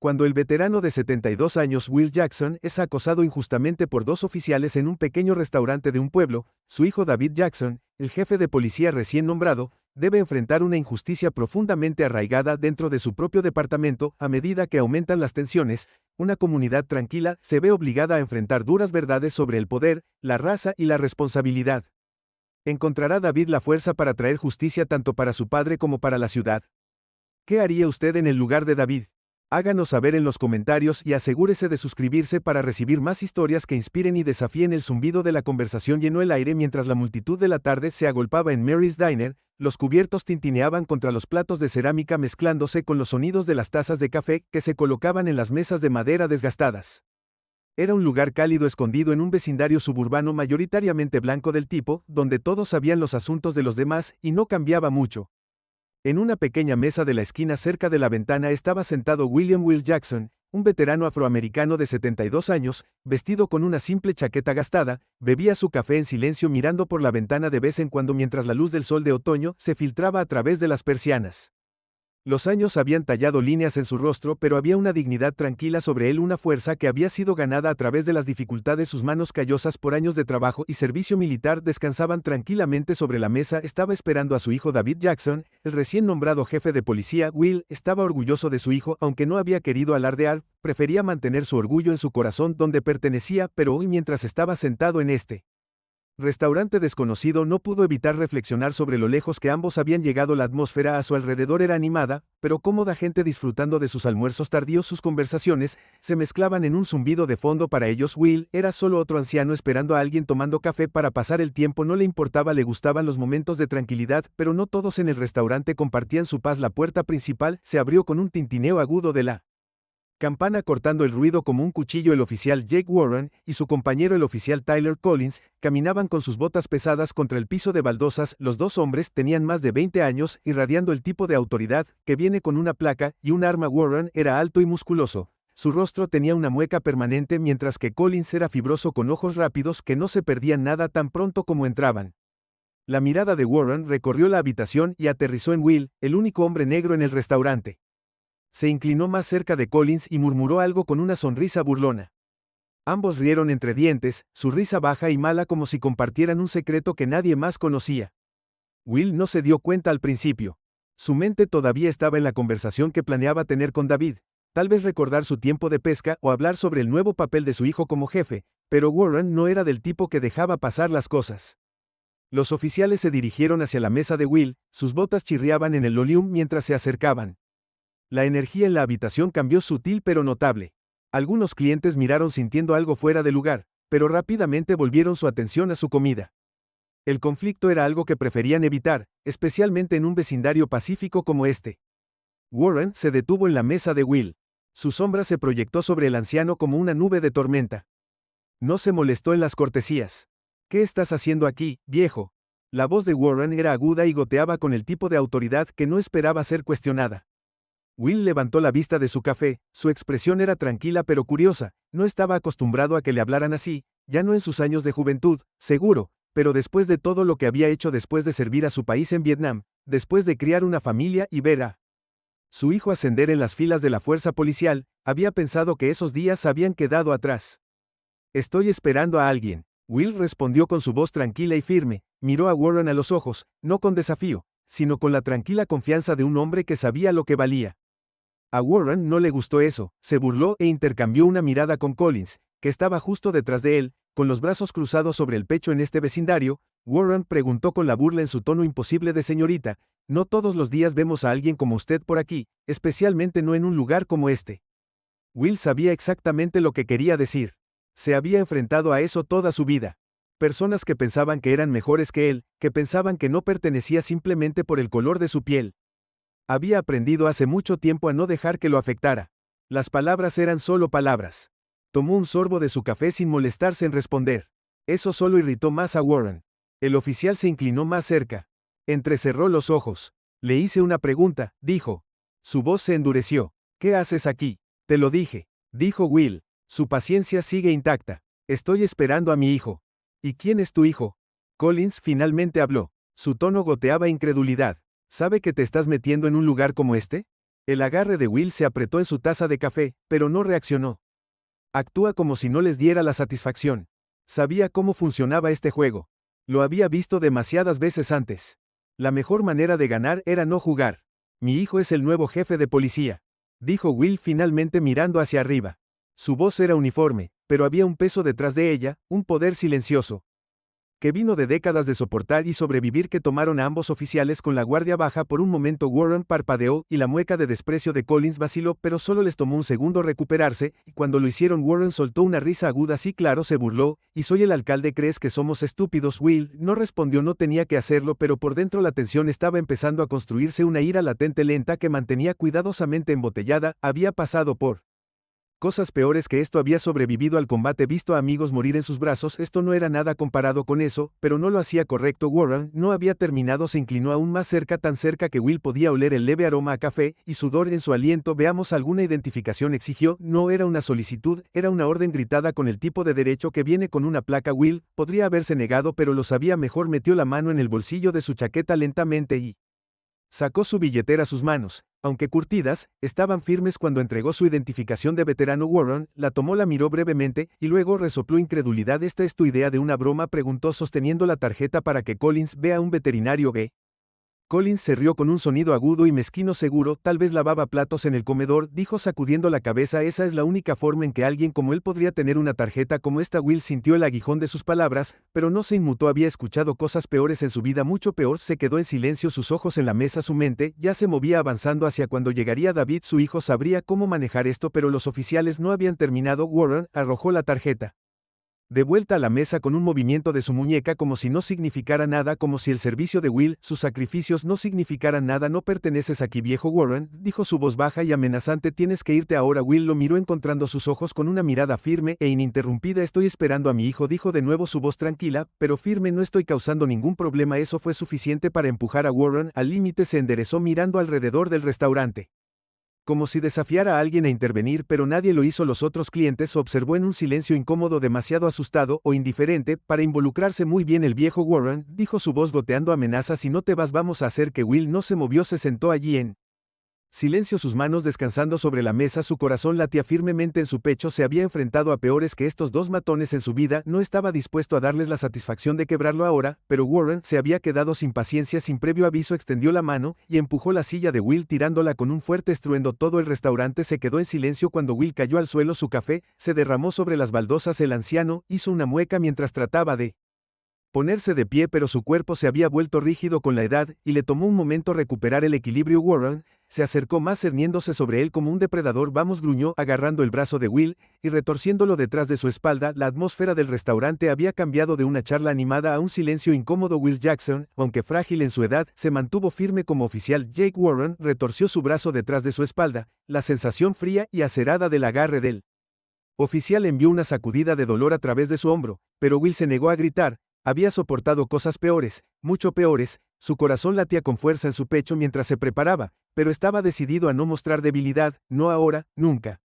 Cuando el veterano de 72 años Will Jackson es acosado injustamente por dos oficiales en un pequeño restaurante de un pueblo, su hijo David Jackson, el jefe de policía recién nombrado, debe enfrentar una injusticia profundamente arraigada dentro de su propio departamento. A medida que aumentan las tensiones, una comunidad tranquila se ve obligada a enfrentar duras verdades sobre el poder, la raza y la responsabilidad. ¿Encontrará David la fuerza para traer justicia tanto para su padre como para la ciudad? ¿Qué haría usted en el lugar de David? Háganos saber en los comentarios y asegúrese de suscribirse para recibir más historias que inspiren y desafíen. El zumbido de la conversación llenó el aire mientras la multitud de la tarde se agolpaba en Mary's Diner. Los cubiertos tintineaban contra los platos de cerámica mezclándose con los sonidos de las tazas de café que se colocaban en las mesas de madera desgastadas. Era un lugar cálido escondido en un vecindario suburbano mayoritariamente blanco del tipo, donde todos sabían los asuntos de los demás y no cambiaba mucho. En una pequeña mesa de la esquina cerca de la ventana estaba sentado William Will Jackson, un veterano afroamericano de 72 años, vestido con una simple chaqueta gastada. Bebía su café en silencio mirando por la ventana de vez en cuando mientras la luz del sol de otoño se filtraba a través de las persianas. Los años habían tallado líneas en su rostro, pero había una dignidad tranquila sobre él, una fuerza que había sido ganada a través de las dificultades. Sus manos callosas por años de trabajo y servicio militar descansaban tranquilamente sobre la mesa. Estaba esperando a su hijo David Jackson, el recién nombrado jefe de policía. Will estaba orgulloso de su hijo, aunque no había querido alardear, prefería mantener su orgullo en su corazón donde pertenecía. Pero hoy, mientras estaba sentado en este restaurante desconocido, no pudo evitar reflexionar sobre lo lejos que ambos habían llegado. La atmósfera a su alrededor era animada, pero cómoda, gente disfrutando de sus almuerzos tardíos. Sus conversaciones se mezclaban en un zumbido de fondo. Para ellos, Will era solo otro anciano esperando a alguien tomando café para pasar el tiempo. No le importaba, le gustaban los momentos de tranquilidad, pero no todos en el restaurante compartían su paz. La puerta principal se abrió con un tintineo agudo de la campana cortando el ruido como un cuchillo. El oficial Jake Warren y su compañero el oficial Tyler Collins caminaban con sus botas pesadas contra el piso de baldosas. Los dos hombres tenían más de 20 años, irradiando el tipo de autoridad que viene con una placa y un arma. Warren era alto y musculoso. Su rostro tenía una mueca permanente, mientras que Collins era fibroso con ojos rápidos que no se perdían nada tan pronto como entraban. La mirada de Warren recorrió la habitación y aterrizó en Will, el único hombre negro en el restaurante. Se inclinó más cerca de Collins y murmuró algo con una sonrisa burlona. Ambos rieron entre dientes, su risa baja y mala, como si compartieran un secreto que nadie más conocía. Will no se dio cuenta al principio. Su mente todavía estaba en la conversación que planeaba tener con David, tal vez recordar su tiempo de pesca o hablar sobre el nuevo papel de su hijo como jefe, pero Warren no era del tipo que dejaba pasar las cosas. Los oficiales se dirigieron hacia la mesa de Will, sus botas chirriaban en el linoleum mientras se acercaban. La energía en la habitación cambió, sutil pero notable. Algunos clientes miraron sintiendo algo fuera de lugar, pero rápidamente volvieron su atención a su comida. El conflicto era algo que preferían evitar, especialmente en un vecindario pacífico como este. Warren se detuvo en la mesa de Will. Su sombra se proyectó sobre el anciano como una nube de tormenta. No se molestó en las cortesías. ¿Qué estás haciendo aquí, viejo? La voz de Warren era aguda y goteaba con el tipo de autoridad que no esperaba ser cuestionada. Will levantó la vista de su café. Su expresión era tranquila pero curiosa. No estaba acostumbrado a que le hablaran así, ya no en sus años de juventud, seguro, pero después de todo lo que había hecho, después de servir a su país en Vietnam, después de criar una familia y ver a su hijo ascender en las filas de la fuerza policial, había pensado que esos días habían quedado atrás. Estoy esperando a alguien. Will respondió con su voz tranquila y firme. Miró a Warren a los ojos, no con desafío, sino con la tranquila confianza de un hombre que sabía lo que valía. A Warren no le gustó eso, se burló e intercambió una mirada con Collins, que estaba justo detrás de él, con los brazos cruzados sobre el pecho. En este vecindario, Warren preguntó con la burla en su tono imposible de señorita, no todos los días vemos a alguien como usted por aquí, especialmente no en un lugar como este. Will sabía exactamente lo que quería decir. Se había enfrentado a eso toda su vida. Personas que pensaban que eran mejores que él, que pensaban que no pertenecía simplemente por el color de su piel. Había aprendido hace mucho tiempo a no dejar que lo afectara. Las palabras eran solo palabras. Tomó un sorbo de su café sin molestarse en responder. Eso solo irritó más a Warren. El oficial se inclinó más cerca. Entrecerró los ojos. Le hice una pregunta, dijo. Su voz se endureció. ¿Qué haces aquí? Te lo dije, dijo Will. Su paciencia sigue intacta. Estoy esperando a mi hijo. ¿Y quién es tu hijo? Collins finalmente habló. Su tono goteaba incredulidad. ¿Sabe que te estás metiendo en un lugar como este? El agarre de Will se apretó en su taza de café, pero no reaccionó. Actúa como si no les diera la satisfacción. Sabía cómo funcionaba este juego. Lo había visto demasiadas veces antes. La mejor manera de ganar era no jugar. Mi hijo es el nuevo jefe de policía, dijo Will finalmente mirando hacia arriba. Su voz era uniforme, pero había un peso detrás de ella, un poder silencioso, que vino de décadas de soportar y sobrevivir que tomaron a ambos oficiales con la guardia baja. Por un momento Warren parpadeó y la mueca de desprecio de Collins vaciló, pero solo les tomó un segundo recuperarse, y cuando lo hicieron Warren soltó una risa aguda. Sí, claro, se burló, y soy el alcalde, ¿crees que somos estúpidos? Will no respondió, no tenía que hacerlo, pero por dentro la tensión estaba empezando a construirse, una ira latente lenta que mantenía cuidadosamente embotellada. Había pasado por cosas peores que esto, había sobrevivido al combate, visto a amigos morir en sus brazos, esto no era nada comparado con eso, pero no lo hacía correcto. Warren no había terminado, se inclinó aún más cerca, tan cerca que Will podía oler el leve aroma a café y sudor en su aliento. Veamos alguna identificación, exigió. No era una solicitud, era una orden gritada con el tipo de derecho que viene con una placa. Will podría haberse negado, pero lo sabía mejor. Metió la mano en el bolsillo de su chaqueta lentamente y sacó su billetera. Sus manos, aunque curtidas, estaban firmes cuando entregó su identificación de veterano. Warren la tomó, la miró brevemente, y luego resopló incredulidad. ¿Esta es tu idea de una broma?, preguntó sosteniendo la tarjeta para que Collins vea. Un veterinario ve. Collins se rió con un sonido agudo y mezquino. Seguro, tal vez lavaba platos en el comedor, dijo sacudiendo la cabeza. Esa es la única forma en que alguien como él podría tener una tarjeta como esta. Will sintió el aguijón de sus palabras, pero no se inmutó. Había escuchado cosas peores en su vida, mucho peor. Se quedó en silencio, sus ojos en la mesa, su mente ya se movía avanzando hacia cuando llegaría David. Su hijo sabría cómo manejar esto, pero los oficiales no habían terminado. Warren arrojó la tarjeta de vuelta a la mesa con un movimiento de su muñeca, como si no significara nada, como si el servicio de Will, sus sacrificios, no significaran nada. No perteneces aquí, viejo Warren, dijo su voz baja y amenazante. Tienes que irte ahora. Will lo miró encontrando sus ojos con una mirada firme e ininterrumpida. Estoy esperando a mi hijo, dijo de nuevo su voz tranquila, pero firme. No estoy causando ningún problema. Eso fue suficiente para empujar a Warren al límite. Se enderezó mirando alrededor del restaurante, como si desafiara a alguien a intervenir, pero nadie lo hizo. Los otros clientes observó en un silencio incómodo, demasiado asustado o indiferente para involucrarse. Muy bien, el viejo Warren, dijo su voz goteando amenaza. Si no te vas, vamos a hacer que. Will no se movió, se sentó allí en silencio, sus manos descansando sobre la mesa. Su corazón latía firmemente en su pecho. Se había enfrentado a peores que estos dos matones en su vida. No estaba dispuesto a darles la satisfacción de quebrarlo ahora, pero Warren se había quedado sin paciencia. Sin previo aviso extendió la mano y empujó la silla de Will, tirándola con un fuerte estruendo. Todo el restaurante se quedó en silencio cuando Will cayó al suelo. Su café se derramó sobre las baldosas. El anciano hizo una mueca mientras trataba de ponerse de pie, pero su cuerpo se había vuelto rígido con la edad, y le tomó un momento recuperar el equilibrio. Warren se acercó más, cerniéndose sobre él como un depredador. Vamos, gruñó, agarrando el brazo de Will y retorciéndolo detrás de su espalda. La atmósfera del restaurante había cambiado de una charla animada a un silencio incómodo. Will Jackson, aunque frágil en su edad, se mantuvo firme como oficial. Jake Warren retorció su brazo detrás de su espalda. La sensación fría y acerada del agarre del oficial envió una sacudida de dolor a través de su hombro, pero Will se negó a gritar. Había soportado cosas peores, mucho peores. Su corazón latía con fuerza en su pecho mientras se preparaba, pero estaba decidido a no mostrar debilidad, no ahora, nunca.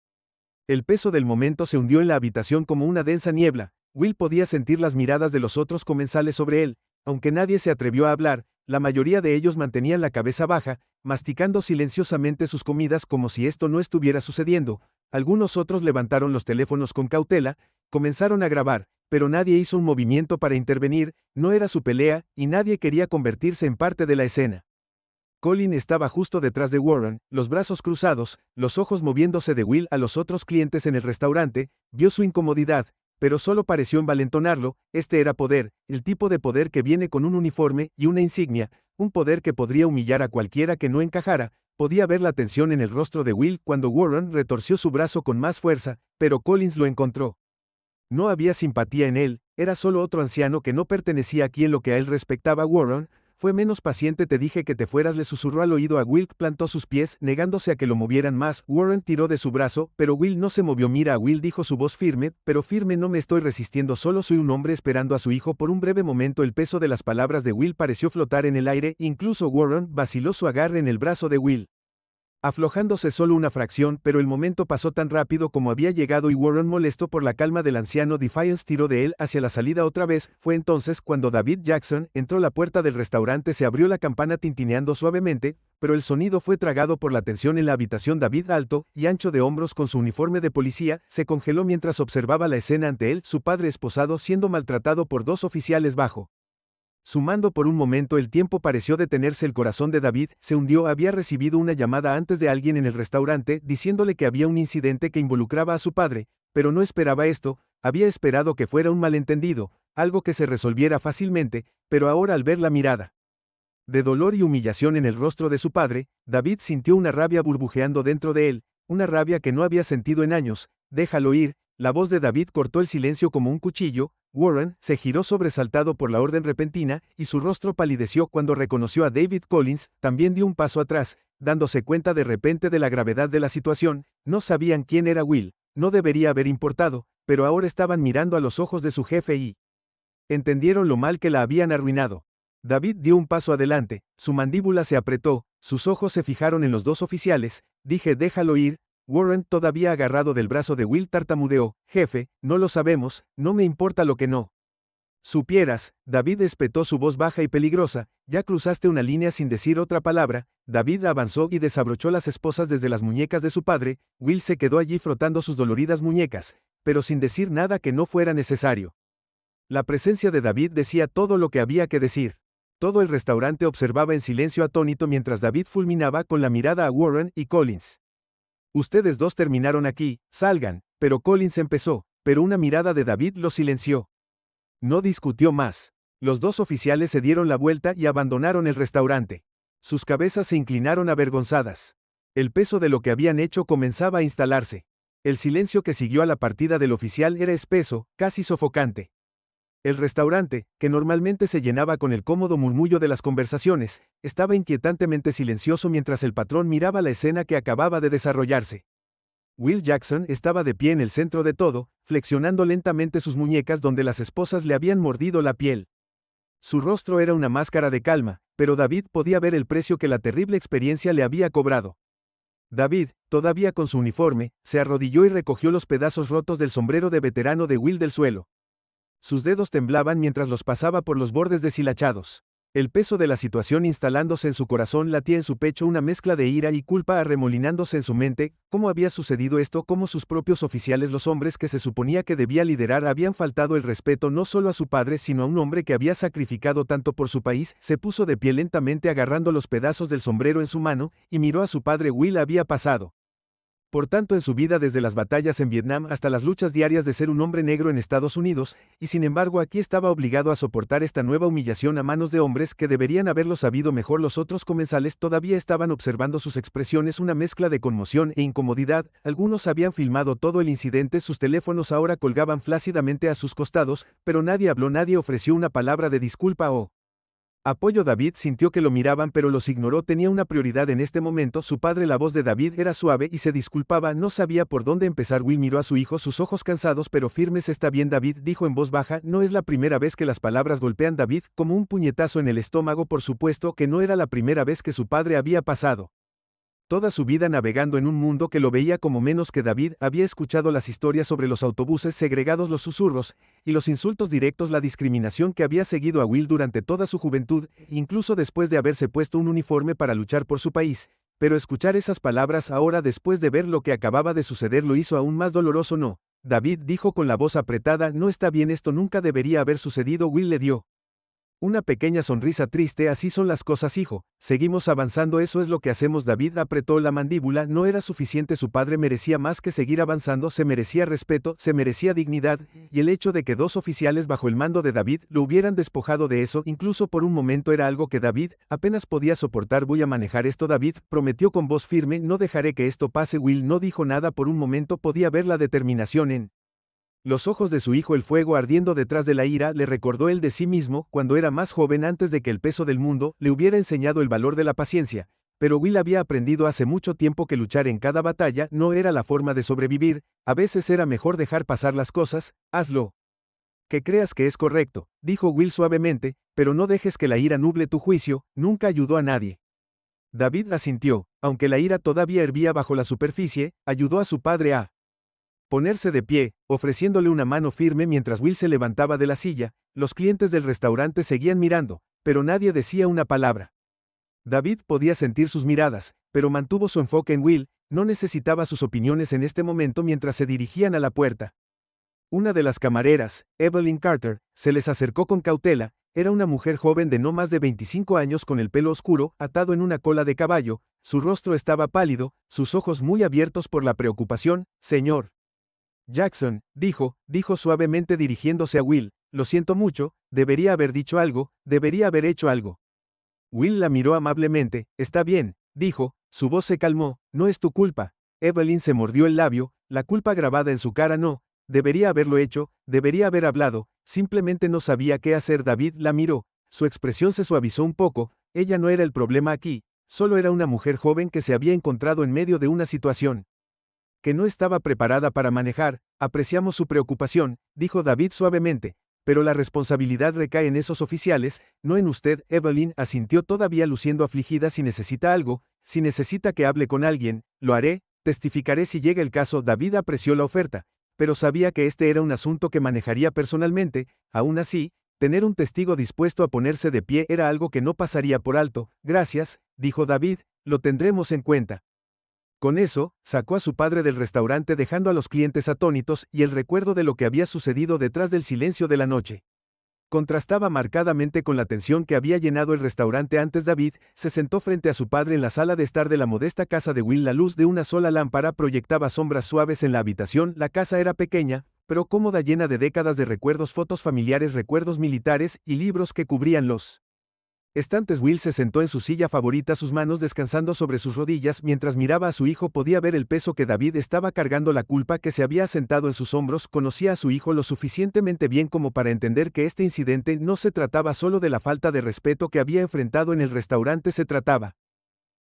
El peso del momento se hundió en la habitación como una densa niebla. Will podía sentir las miradas de los otros comensales sobre él, aunque nadie se atrevió a hablar. La mayoría de ellos mantenían la cabeza baja, masticando silenciosamente sus comidas como si esto no estuviera sucediendo. Algunos otros levantaron los teléfonos con cautela, comenzaron a grabar, pero nadie hizo un movimiento para intervenir. No era su pelea, y nadie quería convertirse en parte de la escena. Colin estaba justo detrás de Warren, los brazos cruzados, los ojos moviéndose de Will a los otros clientes en el restaurante. Vio su incomodidad, pero solo pareció envalentonarlo. Este era poder, el tipo de poder que viene con un uniforme y una insignia, un poder que podría humillar a cualquiera que no encajara. Podía ver la tensión en el rostro de Will cuando Warren retorció su brazo con más fuerza, pero Collins lo encontró. No había simpatía en él, era solo otro anciano que no pertenecía aquí en lo que a él respectaba. Warren fue menos paciente. Te dije que te fueras, le susurró al oído a Will. Plantó sus pies, negándose a que lo movieran más. Warren tiró de su brazo, pero Will no se movió. Mira a Will, dijo su voz firme, pero firme. No me estoy resistiendo, solo soy un hombre esperando a su hijo. Por un breve momento el peso de las palabras de Will pareció flotar en el aire, incluso Warren vaciló su agarre en el brazo de Will. aflojándose solo una fracción, pero el momento pasó tan rápido como había llegado y Warren, molesto por la calma del anciano Defiance, tiró de él hacia la salida otra vez. Fue entonces cuando David Jackson entró. La puerta del restaurante se abrió, la campana tintineando suavemente, pero el sonido fue tragado por la tensión en la habitación. David, alto y ancho de hombros con su uniforme de policía, se congeló mientras observaba la escena ante él, su padre esposado siendo maltratado por dos oficiales bajo su mando. Por un momento el tiempo pareció detenerse. El corazón de David se hundió. Había recibido una llamada antes de alguien en el restaurante diciéndole que había un incidente que involucraba a su padre, pero no esperaba esto. Había esperado que fuera un malentendido, algo que se resolviera fácilmente, pero ahora, al ver la mirada de dolor y humillación en el rostro de su padre, David sintió una rabia burbujeando dentro de él, una rabia que no había sentido en años. Déjalo ir. La voz de David cortó el silencio como un cuchillo. Warren se giró sobresaltado por la orden repentina, y su rostro palideció cuando reconoció a David Collins. También dio un paso atrás, dándose cuenta de repente de la gravedad de la situación. No sabían quién era Will, no debería haber importado, pero ahora estaban mirando a los ojos de su jefe y entendieron lo mal que la habían arruinado. David dio un paso adelante, su mandíbula se apretó, sus ojos se fijaron en los dos oficiales. Dije, déjalo ir. Warren, todavía agarrado del brazo de Will, tartamudeó, jefe, no lo sabemos, no me importa lo que no supieras. David espetó, su voz baja y peligrosa, ya cruzaste una línea sin decir otra palabra. David avanzó y desabrochó las esposas desde las muñecas de su padre. Will se quedó allí frotando sus doloridas muñecas, pero sin decir nada que no fuera necesario. La presencia de David decía todo lo que había que decir. Todo el restaurante observaba en silencio atónito mientras David fulminaba con la mirada a Warren y Collins. Ustedes dos terminaron aquí, salgan. Pero Collins empezó, pero una mirada de David lo silenció. No discutió más. Los dos oficiales se dieron la vuelta y abandonaron el restaurante. Sus cabezas se inclinaron avergonzadas. El peso de lo que habían hecho comenzaba a instalarse. El silencio que siguió a la partida del oficial era espeso, casi sofocante. El restaurante, que normalmente se llenaba con el cómodo murmullo de las conversaciones, estaba inquietantemente silencioso mientras el patrón miraba la escena que acababa de desarrollarse. Will Jackson estaba de pie en el centro de todo, flexionando lentamente sus muñecas donde las esposas le habían mordido la piel. Su rostro era una máscara de calma, pero David podía ver el precio que la terrible experiencia le había cobrado. David, todavía con su uniforme, se arrodilló y recogió los pedazos rotos del sombrero de veterano de Will del suelo. Sus dedos temblaban mientras los pasaba por los bordes deshilachados. El peso de la situación instalándose en su corazón, latía en su pecho una mezcla de ira y culpa arremolinándose en su mente. ¿Cómo había sucedido esto? ¿Cómo sus propios oficiales, los hombres que se suponía que debía liderar, habían faltado el respeto no solo a su padre sino a un hombre que había sacrificado tanto por su país? Se puso de pie lentamente agarrando los pedazos del sombrero en su mano, y miró a su padre. Will había pasado por tanto en su vida, desde las batallas en Vietnam hasta las luchas diarias de ser un hombre negro en Estados Unidos, y sin embargo aquí estaba obligado a soportar esta nueva humillación a manos de hombres que deberían haberlo sabido mejor. Los otros comensales todavía estaban observando sus expresiones, una mezcla de conmoción e incomodidad. Algunos habían filmado todo el incidente, sus teléfonos ahora colgaban flácidamente a sus costados, pero nadie habló, nadie ofreció una palabra de disculpa o apoyo. David sintió que lo miraban, pero los ignoró. Tenía una prioridad en este momento, su padre. La voz de David era suave y se disculpaba, no sabía por dónde empezar. Will miró a su hijo, sus ojos cansados pero firmes. Está bien, David, dijo en voz baja. No es la primera vez que las palabras golpean David como un puñetazo en el estómago. Por supuesto que no era la primera vez que su padre había pasado toda su vida navegando en un mundo que lo veía como menos que David. Había escuchado las historias sobre los autobuses segregados, los susurros y los insultos directos, la discriminación que había seguido a Will durante toda su juventud, incluso después de haberse puesto un uniforme para luchar por su país. Pero escuchar esas palabras ahora, después de ver lo que acababa de suceder, lo hizo aún más doloroso. No, David dijo con la voz apretada, no está bien, esto nunca debería haber sucedido. Will le dio una pequeña sonrisa triste. Así son las cosas, hijo. Seguimos avanzando, eso es lo que hacemos. David apretó la mandíbula. No era suficiente, su padre merecía más que seguir avanzando, se merecía respeto, se merecía dignidad, y el hecho de que dos oficiales bajo el mando de David lo hubieran despojado de eso, incluso por un momento, era algo que David apenas podía soportar. Voy a manejar esto, David prometió con voz firme, no dejaré que esto pase. Will no dijo nada por un momento, podía ver la determinación en los ojos de su hijo, el fuego ardiendo detrás de la ira. Le recordó él de sí mismo cuando era más joven, antes de que el peso del mundo le hubiera enseñado el valor de la paciencia. Pero Will había aprendido hace mucho tiempo que luchar en cada batalla no era la forma de sobrevivir. A veces era mejor dejar pasar las cosas. Hazlo que creas que es correcto, dijo Will suavemente, pero no dejes que la ira nuble tu juicio. Nunca ayudó a nadie. David asintió, aunque la ira todavía hervía bajo la superficie, ayudó a su padre a ponerse de pie, ofreciéndole una mano firme mientras Will se levantaba de la silla. Los clientes del restaurante seguían mirando, pero nadie decía una palabra. David podía sentir sus miradas, pero mantuvo su enfoque en Will, no necesitaba sus opiniones en este momento mientras se dirigían a la puerta. Una de las camareras, Evelyn Carter, se les acercó con cautela. Era una mujer joven de no más de 25 años con el pelo oscuro, atado en una cola de caballo, su rostro estaba pálido, sus ojos muy abiertos por la preocupación. Señor Jackson, dijo suavemente dirigiéndose a Will, lo siento mucho, debería haber dicho algo, debería haber hecho algo. Will la miró amablemente. Está bien, dijo, su voz se calmó, no es tu culpa. Evelyn se mordió el labio, la culpa grabada en su cara no. Debería haberlo hecho, debería haber hablado, simplemente no sabía qué hacer. David la miró, su expresión se suavizó un poco, ella no era el problema aquí, solo era una mujer joven que se había encontrado en medio de una situación que no estaba preparada para manejar. Apreciamos su preocupación, dijo David suavemente, pero la responsabilidad recae en esos oficiales, no en usted. Evelyn asintió todavía luciendo afligida. Si necesita algo, si necesita que hable con alguien, lo haré, testificaré si llega el caso. David apreció la oferta, pero sabía que este era un asunto que manejaría personalmente. Aún así, tener un testigo dispuesto a ponerse de pie era algo que no pasaría por alto. Gracias, dijo David, lo tendremos en cuenta. Con eso, sacó a su padre del restaurante dejando a los clientes atónitos y el recuerdo de lo que había sucedido detrás del silencio de la noche. Contrastaba marcadamente con la tensión que había llenado el restaurante antes. David se sentó frente a su padre en la sala de estar de la modesta casa de Will. La luz de una sola lámpara proyectaba sombras suaves en la habitación. La casa era pequeña, pero cómoda, llena de décadas de recuerdos, fotos familiares, recuerdos militares y libros que cubrían los estantes. Will se sentó en su silla favorita, sus manos descansando sobre sus rodillas mientras miraba a su hijo. Podía ver el peso que David estaba cargando, la culpa que se había asentado en sus hombros. Conocía a su hijo lo suficientemente bien como para entender que este incidente no se trataba solo de la falta de respeto que había enfrentado en el restaurante, se trataba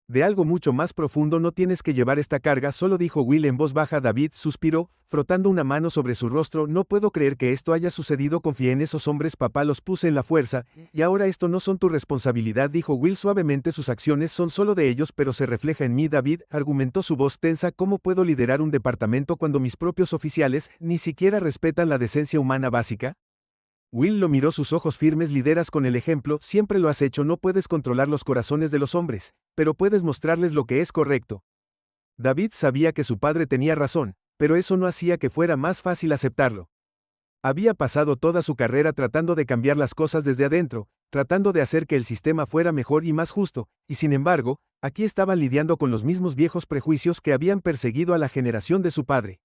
de algo mucho más profundo. No tienes que llevar esta carga solo, dijo Will en voz baja. David suspiró, frotando una mano sobre su rostro. No puedo creer que esto haya sucedido. Confié en esos hombres, papá, los puse en la fuerza, y ahora esto no son tu responsabilidad, dijo Will suavemente. Sus acciones son solo de ellos, pero se refleja en mí. David argumentó, su voz tensa. ¿Cómo puedo liderar un departamento cuando mis propios oficiales ni siquiera respetan la decencia humana básica? Will lo miró, sus ojos firmes. Lideras con el ejemplo, siempre lo has hecho. No puedes controlar los corazones de los hombres, pero puedes mostrarles lo que es correcto. David sabía que su padre tenía razón, pero eso no hacía que fuera más fácil aceptarlo. Había pasado toda su carrera tratando de cambiar las cosas desde adentro, tratando de hacer que el sistema fuera mejor y más justo, y sin embargo, aquí estaban lidiando con los mismos viejos prejuicios que habían perseguido a la generación de su padre.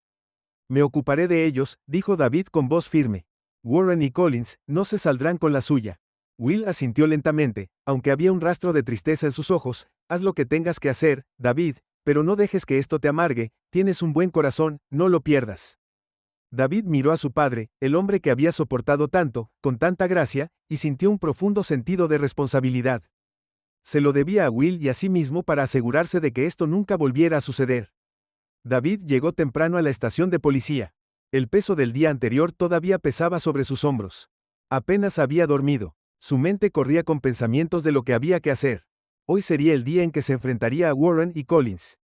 Me ocuparé de ellos, dijo David con voz firme. Warren y Collins no se saldrán con la suya. Will asintió lentamente, aunque había un rastro de tristeza en sus ojos. Haz lo que tengas que hacer, David, pero no dejes que esto te amargue. Tienes un buen corazón, no lo pierdas. David miró a su padre, el hombre que había soportado tanto, con tanta gracia, y sintió un profundo sentido de responsabilidad. Se lo debía a Will y a sí mismo para asegurarse de que esto nunca volviera a suceder. David llegó temprano a la estación de policía. El peso del día anterior todavía pesaba sobre sus hombros. Apenas había dormido. Su mente corría con pensamientos de lo que había que hacer. Hoy sería el día en que se enfrentaría a Warren y Collins.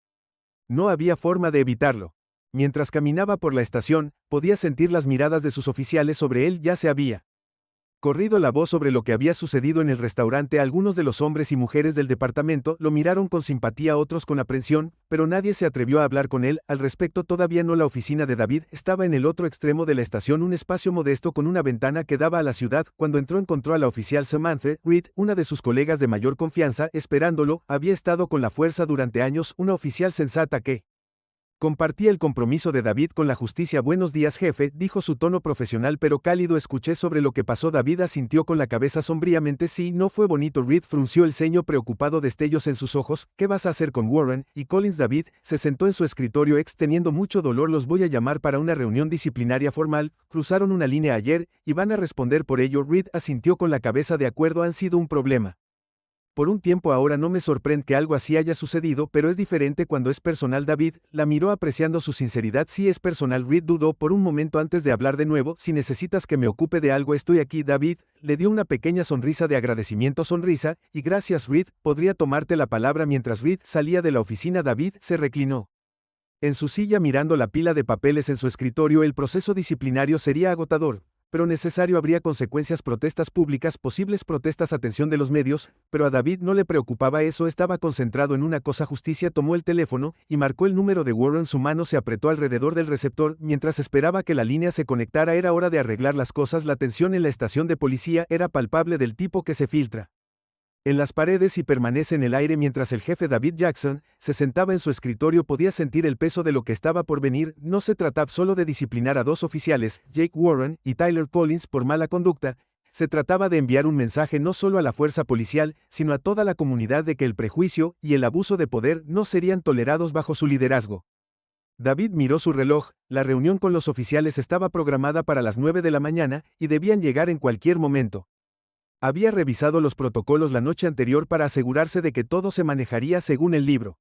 No había forma de evitarlo. Mientras caminaba por la estación, podía sentir las miradas de sus oficiales sobre él. Ya se había corrido la voz sobre lo que había sucedido en el restaurante. Algunos de los hombres y mujeres del departamento lo miraron con simpatía, otros con aprensión, pero nadie se atrevió a hablar con él al respecto. Todavía no. La oficina de David estaba en el otro extremo de la estación, un espacio modesto con una ventana que daba a la ciudad. Cuando entró encontró a la oficial Samantha Reed, una de sus colegas de mayor confianza, esperándolo. Había estado con la fuerza durante años, una oficial sensata que compartía el compromiso de David con la justicia. Buenos días, jefe, dijo, su tono profesional pero cálido. Escuché sobre lo que pasó. David asintió con la cabeza sombríamente. Sí, no fue bonito. Reed frunció el ceño preocupado, destellos en sus ojos. ¿Qué vas a hacer con Warren y Collins? David se sentó en su escritorio teniendo mucho dolor. Los voy a llamar para una reunión disciplinaria formal. Cruzaron una línea ayer y van a responder por ello. Reed asintió con la cabeza. De acuerdo, han sido un problema Por un tiempo ahora no me sorprende que algo así haya sucedido, pero es diferente cuando es personal. David la miró apreciando su sinceridad. Si es personal. Reed dudó por un momento antes de hablar de nuevo. Si necesitas que me ocupe de algo, estoy aquí. David le dio una pequeña sonrisa de agradecimiento. Sonrisa, y gracias Reed, podría tomarte la palabra. Mientras Reed salía de la oficina, David se reclinó en su silla mirando la pila de papeles en su escritorio. El proceso disciplinario sería agotador, pero necesario. Habría consecuencias, protestas públicas, posibles protestas, atención de los medios, pero a David no le preocupaba eso. Estaba concentrado en una cosa: justicia. Tomó el teléfono y marcó el número de Warren. Su mano se apretó alrededor del receptor mientras esperaba que la línea se conectara. Era hora de arreglar las cosas. La tensión en la estación de policía era palpable, del tipo que se filtra en las paredes y permanece en el aire. Mientras el jefe David Jackson se sentaba en su escritorio, podía sentir el peso de lo que estaba por venir. No se trataba solo de disciplinar a dos oficiales, Jake Warren y Tyler Collins, por mala conducta. Se trataba de enviar un mensaje no solo a la fuerza policial, sino a toda la comunidad de que el prejuicio y el abuso de poder no serían tolerados bajo su liderazgo. David miró su reloj. La reunión con los oficiales estaba programada para las 9 de la mañana y debían llegar en cualquier momento. Había revisado los protocolos la noche anterior para asegurarse de que todo se manejaría según el libro.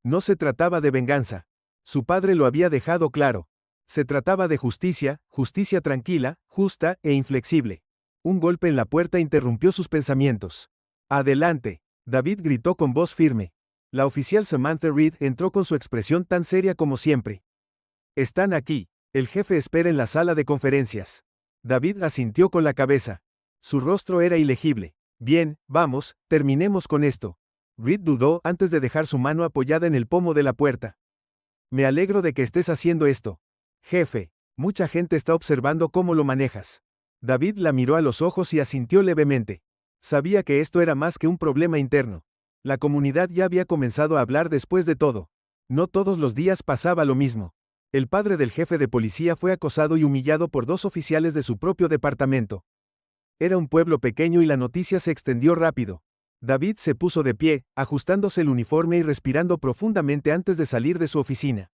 No se trataba de venganza. Su padre lo había dejado claro. Se trataba de justicia, justicia tranquila, justa e inflexible. Un golpe en la puerta interrumpió sus pensamientos. «Adelante», David gritó con voz firme. La oficial Samantha Reed entró con su expresión tan seria como siempre. «Están aquí. El jefe espera en la sala de conferencias». David asintió con la cabeza. Su rostro era ilegible. «Bien, vamos, terminemos con esto». Reed dudó antes de dejar su mano apoyada en el pomo de la puerta. «Me alegro de que estés haciendo esto. Jefe, mucha gente está observando cómo lo manejas». David la miró a los ojos y asintió levemente. Sabía que esto era más que un problema interno. La comunidad ya había comenzado a hablar. Después de todo, no todos los días pasaba lo mismo. El padre del jefe de policía fue acosado y humillado por dos oficiales de su propio departamento. Era un pueblo pequeño y la noticia se extendió rápido. David se puso de pie, ajustándose el uniforme y respirando profundamente antes de salir de su oficina.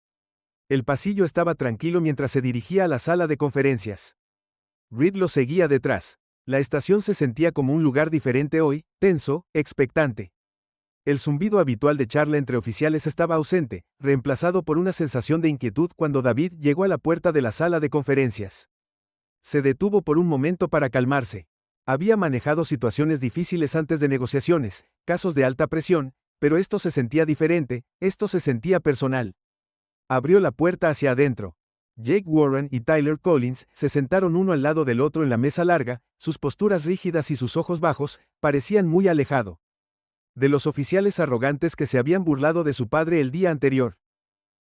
El pasillo estaba tranquilo mientras se dirigía a la sala de conferencias. Reed lo seguía detrás. La estación se sentía como un lugar diferente hoy, tenso, expectante. El zumbido habitual de charla entre oficiales estaba ausente, reemplazado por una sensación de inquietud cuando David llegó a la puerta de la sala de conferencias. Se detuvo por un momento para calmarse. Había manejado situaciones difíciles antes de negociaciones, casos de alta presión, pero esto se sentía diferente, esto se sentía personal. Abrió la puerta hacia adentro. Jake Warren y Tyler Collins se sentaron uno al lado del otro en la mesa larga. Sus posturas rígidas y sus ojos bajos parecían muy alejados de los oficiales arrogantes que se habían burlado de su padre el día anterior.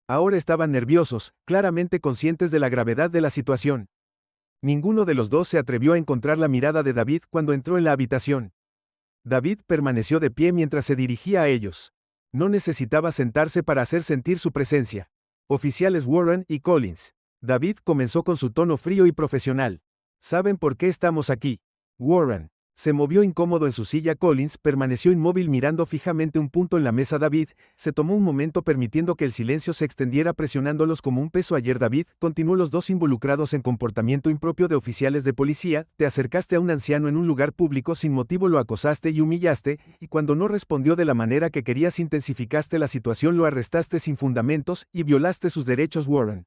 Ahora estaban nerviosos, claramente conscientes de la gravedad de la situación. Ninguno de los dos se atrevió a encontrar la mirada de David cuando entró en la habitación. David permaneció de pie mientras se dirigía a ellos. No necesitaba sentarse para hacer sentir su presencia. Oficiales Warren y Collins. David comenzó con su tono frío y profesional. ¿Saben por qué estamos aquí? Warren se movió incómodo en su silla. Collins permaneció inmóvil mirando fijamente un punto en la mesa. David se tomó un momento permitiendo que el silencio se extendiera, presionándolos como un peso. Ayer David continuó, los dos involucrados en comportamiento impropio de oficiales de policía. Te acercaste a un anciano en un lugar público sin motivo, lo acosaste y humillaste, y cuando no respondió de la manera que querías intensificaste la situación, lo arrestaste sin fundamentos y violaste sus derechos. Warren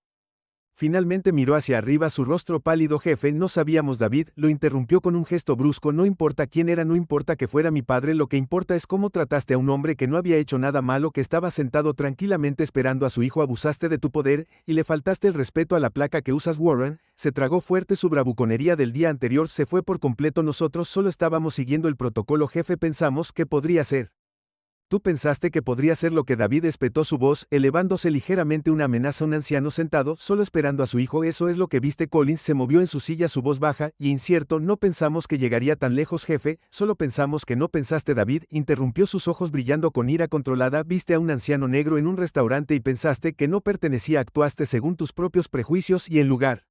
finalmente miró hacia arriba, su rostro pálido. Jefe, no sabíamos. David lo interrumpió con un gesto brusco. No importa quién era, no importa que fuera mi padre, lo que importa es cómo trataste a un hombre que no había hecho nada malo, que estaba sentado tranquilamente esperando a su hijo. Abusaste de tu poder y le faltaste el respeto a la placa que usas. Warren se tragó fuerte. Su bravuconería del día anterior se fue por completo. Nosotros solo estábamos siguiendo el protocolo. Jefe, pensamos que podría ser. Tú pensaste que podría ser lo que. David espetó su voz, elevándose ligeramente, una amenaza. Un anciano sentado, solo esperando a su hijo. ¿Eso es lo que viste? Collins se movió en su silla, su voz baja y incierto. No pensamos que llegaría tan lejos, jefe, solo pensamos que no pensaste. David interrumpió, sus ojos brillando con ira controlada. Viste a un anciano negro en un restaurante y pensaste que no pertenecía. Actuaste según tus propios prejuicios y en lugar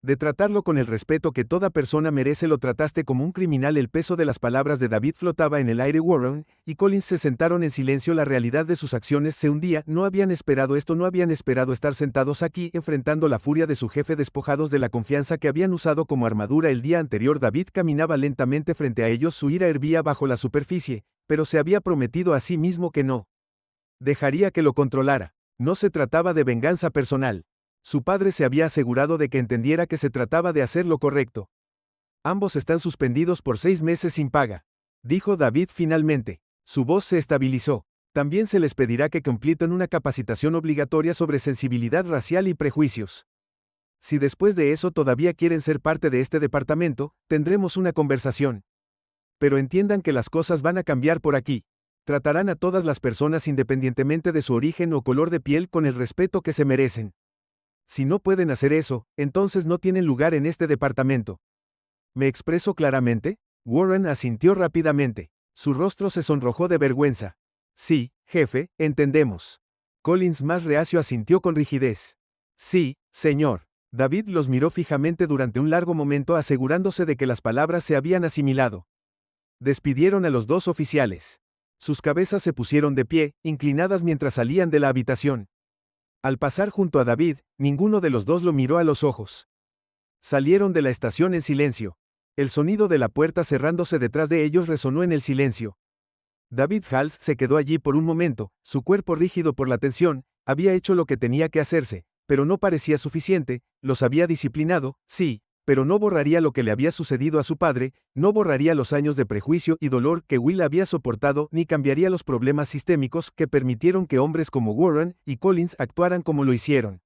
De tratarlo con el respeto que toda persona merece, lo trataste como un criminal. El peso de las palabras de David flotaba en el aire. Warren y Collins se sentaron en silencio. La realidad de sus acciones se hundía. No habían esperado esto, no habían esperado estar sentados aquí, enfrentando la furia de su jefe, despojados de la confianza que habían usado como armadura el día anterior. David caminaba lentamente frente a ellos. Su ira hervía bajo la superficie, pero se había prometido a sí mismo que no dejaría que lo controlara. No se trataba de venganza personal. Su padre se había asegurado de que entendiera que se trataba de hacer lo correcto. Ambos están suspendidos por 6 meses sin paga, dijo David finalmente. Su voz se estabilizó. También se les pedirá que completen una capacitación obligatoria sobre sensibilidad racial y prejuicios. Si después de eso todavía quieren ser parte de este departamento, tendremos una conversación. Pero entiendan que las cosas van a cambiar por aquí. Tratarán a todas las personas independientemente de su origen o color de piel con el respeto que se merecen. Si no pueden hacer eso, entonces no tienen lugar en este departamento. ¿Me expreso claramente? Warren asintió rápidamente. Su rostro se sonrojó de vergüenza. Sí, jefe, entendemos. Collins, más reacio, asintió con rigidez. Sí, señor. David los miró fijamente durante un largo momento, asegurándose de que las palabras se habían asimilado. Despidieron a los 2 oficiales. Sus cabezas se pusieron de pie, inclinadas mientras salían de la habitación. Al pasar junto a David, ninguno de los dos lo miró a los ojos. Salieron de la estación en silencio. El sonido de la puerta cerrándose detrás de ellos resonó en el silencio. David Hals se quedó allí por un momento, su cuerpo rígido por la tensión. Había hecho lo que tenía que hacerse, pero no parecía suficiente. Los había disciplinado, sí, pero no borraría lo que le había sucedido a su padre, no borraría los años de prejuicio y dolor que Will había soportado, ni cambiaría los problemas sistémicos que permitieron que hombres como Warren y Collins actuaran como lo hicieron.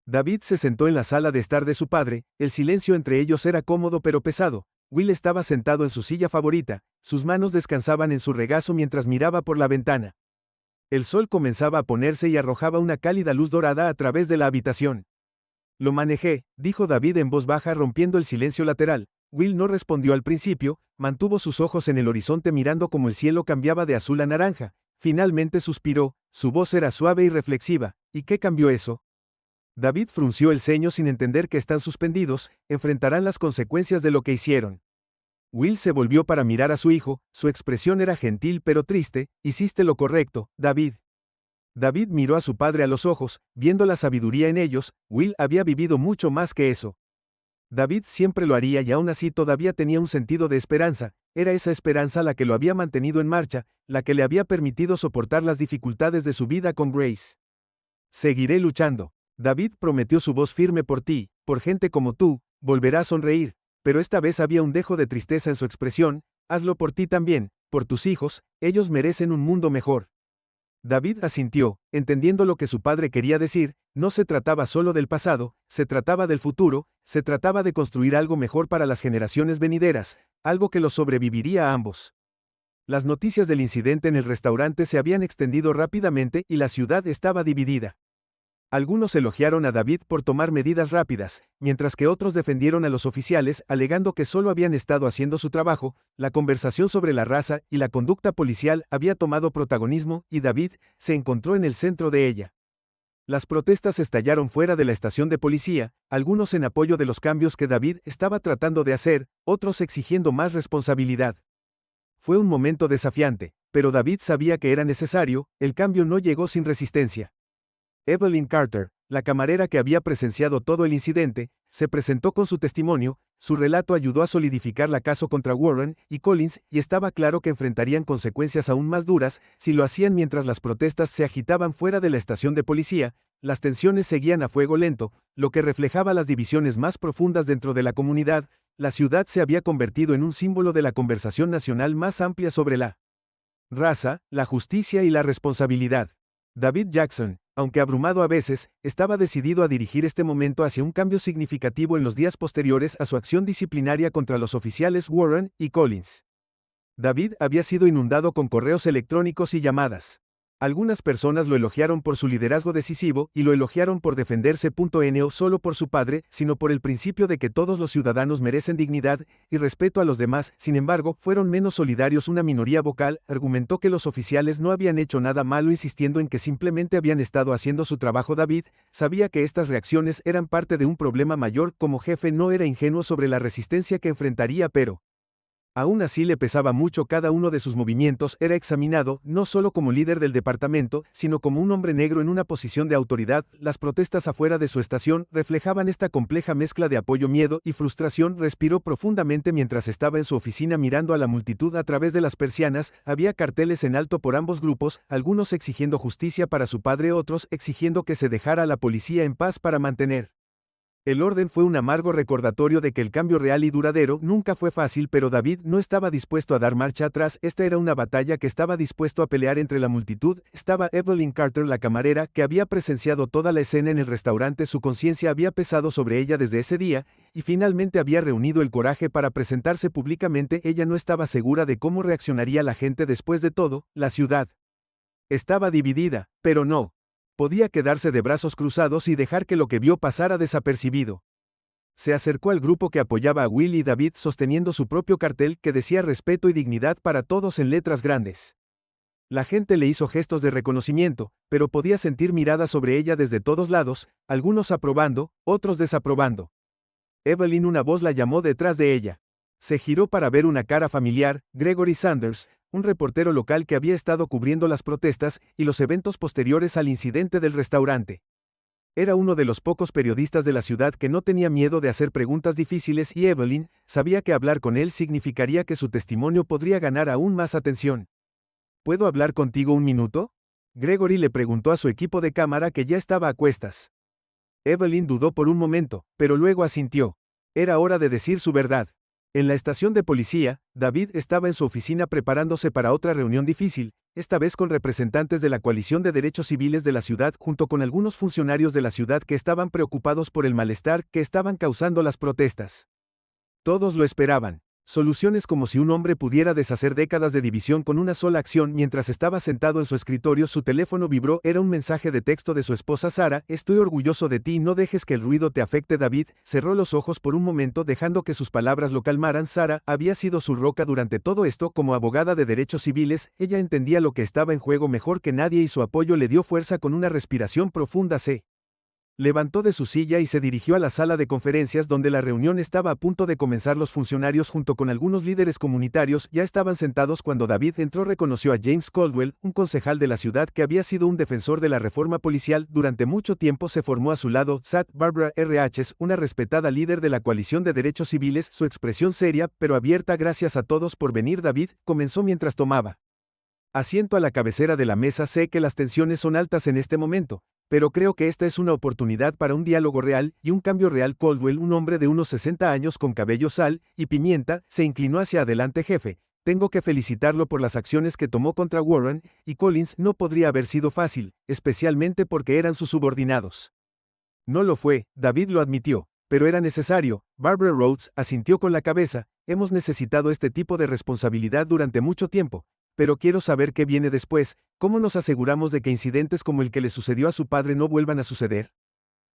David se sentó en la sala de estar de su padre. El silencio entre ellos era cómodo pero pesado. Will estaba sentado en su silla favorita, sus manos descansaban en su regazo mientras miraba por la ventana. El sol comenzaba a ponerse y arrojaba una cálida luz dorada a través de la habitación. Lo manejé, dijo David en voz baja, rompiendo el silencio lateral. Will no respondió al principio, mantuvo sus ojos en el horizonte mirando cómo el cielo cambiaba de azul a naranja. Finalmente suspiró, su voz era suave y reflexiva. ¿Y qué cambió eso? David frunció el ceño sin entender que están suspendidos, enfrentarán las consecuencias de lo que hicieron. Will se volvió para mirar a su hijo, su expresión era gentil pero triste. Hiciste lo correcto, David. David miró a su padre a los ojos, viendo la sabiduría en ellos. Will había vivido mucho más que eso. David siempre lo haría y aún así todavía tenía un sentido de esperanza. Era esa esperanza la que lo había mantenido en marcha, la que le había permitido soportar las dificultades de su vida con Grace. Seguiré luchando. David prometió, su voz firme, por ti, por gente como tú, volverá a sonreír, pero esta vez había un dejo de tristeza en su expresión. Hazlo por ti también, por tus hijos, ellos merecen un mundo mejor. David asintió, entendiendo lo que su padre quería decir. No se trataba solo del pasado, se trataba del futuro, se trataba de construir algo mejor para las generaciones venideras, algo que los sobreviviría a ambos. Las noticias del incidente en el restaurante se habían extendido rápidamente y la ciudad estaba dividida. Algunos elogiaron a David por tomar medidas rápidas, mientras que otros defendieron a los oficiales, alegando que solo habían estado haciendo su trabajo. La conversación sobre la raza y la conducta policial había tomado protagonismo, y David se encontró en el centro de ella. Las protestas estallaron fuera de la estación de policía, algunos en apoyo de los cambios que David estaba tratando de hacer, otros exigiendo más responsabilidad. Fue un momento desafiante, pero David sabía que era necesario. El cambio no llegó sin resistencia. Evelyn Carter, la camarera que había presenciado todo el incidente, se presentó con su testimonio. Su relato ayudó a solidificar la caso contra Warren y Collins, y estaba claro que enfrentarían consecuencias aún más duras si lo hacían. Mientras las protestas se agitaban fuera de la estación de policía, las tensiones seguían a fuego lento, lo que reflejaba las divisiones más profundas dentro de la comunidad. La ciudad se había convertido en un símbolo de la conversación nacional más amplia sobre la raza, la justicia y la responsabilidad. David Jackson, aunque abrumado a veces, estaba decidido a dirigir este momento hacia un cambio significativo en los días posteriores a su acción disciplinaria contra los oficiales Warren y Collins. David había sido inundado con correos electrónicos y llamadas. Algunas personas lo elogiaron por su liderazgo decisivo y lo elogiaron por defenderse. No solo por su padre, sino por el principio de que todos los ciudadanos merecen dignidad y respeto a los demás. Sin embargo, fueron menos solidarios. Una minoría vocal argumentó que los oficiales no habían hecho nada malo, insistiendo en que simplemente habían estado haciendo su trabajo. David sabía que estas reacciones eran parte de un problema mayor. Como jefe no era ingenuo sobre la resistencia que enfrentaría, pero aún así le pesaba mucho. Cada uno de sus movimientos era examinado, no solo como líder del departamento, sino como un hombre negro en una posición de autoridad. Las protestas afuera de su estación reflejaban esta compleja mezcla de apoyo, miedo y frustración. Respiró profundamente mientras estaba en su oficina mirando a la multitud a través de las persianas. Había carteles en alto por ambos grupos, algunos exigiendo justicia para su padre, otros exigiendo que se dejara a la policía en paz para mantener el orden. Fue un amargo recordatorio de que el cambio real y duradero nunca fue fácil, pero David no estaba dispuesto a dar marcha atrás. Esta era una batalla que estaba dispuesto a pelear. Entre la multitud estaba Evelyn Carter, la camarera, que había presenciado toda la escena en el restaurante. Su conciencia había pesado sobre ella desde ese día, y finalmente había reunido el coraje para presentarse públicamente. Ella no estaba segura de cómo reaccionaría la gente. Después de todo, la ciudad estaba dividida, pero no podía quedarse de brazos cruzados y dejar que lo que vio pasara desapercibido. Se acercó al grupo que apoyaba a Will y David, sosteniendo su propio cartel que decía respeto y dignidad para todos en letras grandes. La gente le hizo gestos de reconocimiento, pero podía sentir miradas sobre ella desde todos lados, algunos aprobando, otros desaprobando. Evelyn, una voz la llamó detrás de ella. Se giró para ver una cara familiar, Gregory Sanders, un reportero local que había estado cubriendo las protestas y los eventos posteriores al incidente del restaurante. Era uno de los pocos periodistas de la ciudad que no tenía miedo de hacer preguntas difíciles, y Evelyn sabía que hablar con él significaría que su testimonio podría ganar aún más atención. ¿Puedo hablar contigo un minuto?, Gregory le preguntó a su equipo de cámara, que ya estaba a cuestas. Evelyn dudó por un momento, pero luego asintió. Era hora de decir su verdad. En la estación de policía, David estaba en su oficina preparándose para otra reunión difícil, esta vez con representantes de la coalición de derechos civiles de la ciudad, junto con algunos funcionarios de la ciudad que estaban preocupados por el malestar que estaban causando las protestas. Todos lo esperaban. Soluciones como si un hombre pudiera deshacer décadas de división con una sola acción. Mientras estaba sentado en su escritorio, su teléfono vibró. Era un mensaje de texto de su esposa Sara. Estoy orgulloso de ti, no dejes que el ruido te afecte. David cerró los ojos por un momento, dejando que sus palabras lo calmaran. Sara había sido su roca durante todo esto. Como abogada de derechos civiles, ella entendía lo que estaba en juego mejor que nadie, y su apoyo le dio fuerza. Con una respiración profunda se levantó de su silla y se dirigió a la sala de conferencias donde la reunión estaba a punto de comenzar. Los funcionarios, junto con algunos líderes comunitarios, ya estaban sentados cuando David entró. Reconoció a James Caldwell, un concejal de la ciudad que había sido un defensor de la reforma policial durante mucho tiempo. Se formó a su lado Sat Barbara R.H., una respetada líder de la coalición de derechos civiles, su expresión seria pero abierta. Gracias a todos por venir, David comenzó mientras tomaba asiento a la cabecera de la mesa. Sé que las tensiones son altas en este momento, pero creo que esta es una oportunidad para un diálogo real y un cambio real. Caldwell, un hombre de unos 60 años con cabello sal y pimienta, se inclinó hacia adelante. Jefe, tengo que felicitarlo por las acciones que tomó contra Warren y Collins. No podría haber sido fácil, especialmente porque eran sus subordinados. No lo fue, David lo admitió, pero era necesario. Barbara Rhodes asintió con la cabeza. Hemos necesitado este tipo de responsabilidad durante mucho tiempo. Pero quiero saber qué viene después. ¿Cómo nos aseguramos de que incidentes como el que le sucedió a su padre no vuelvan a suceder?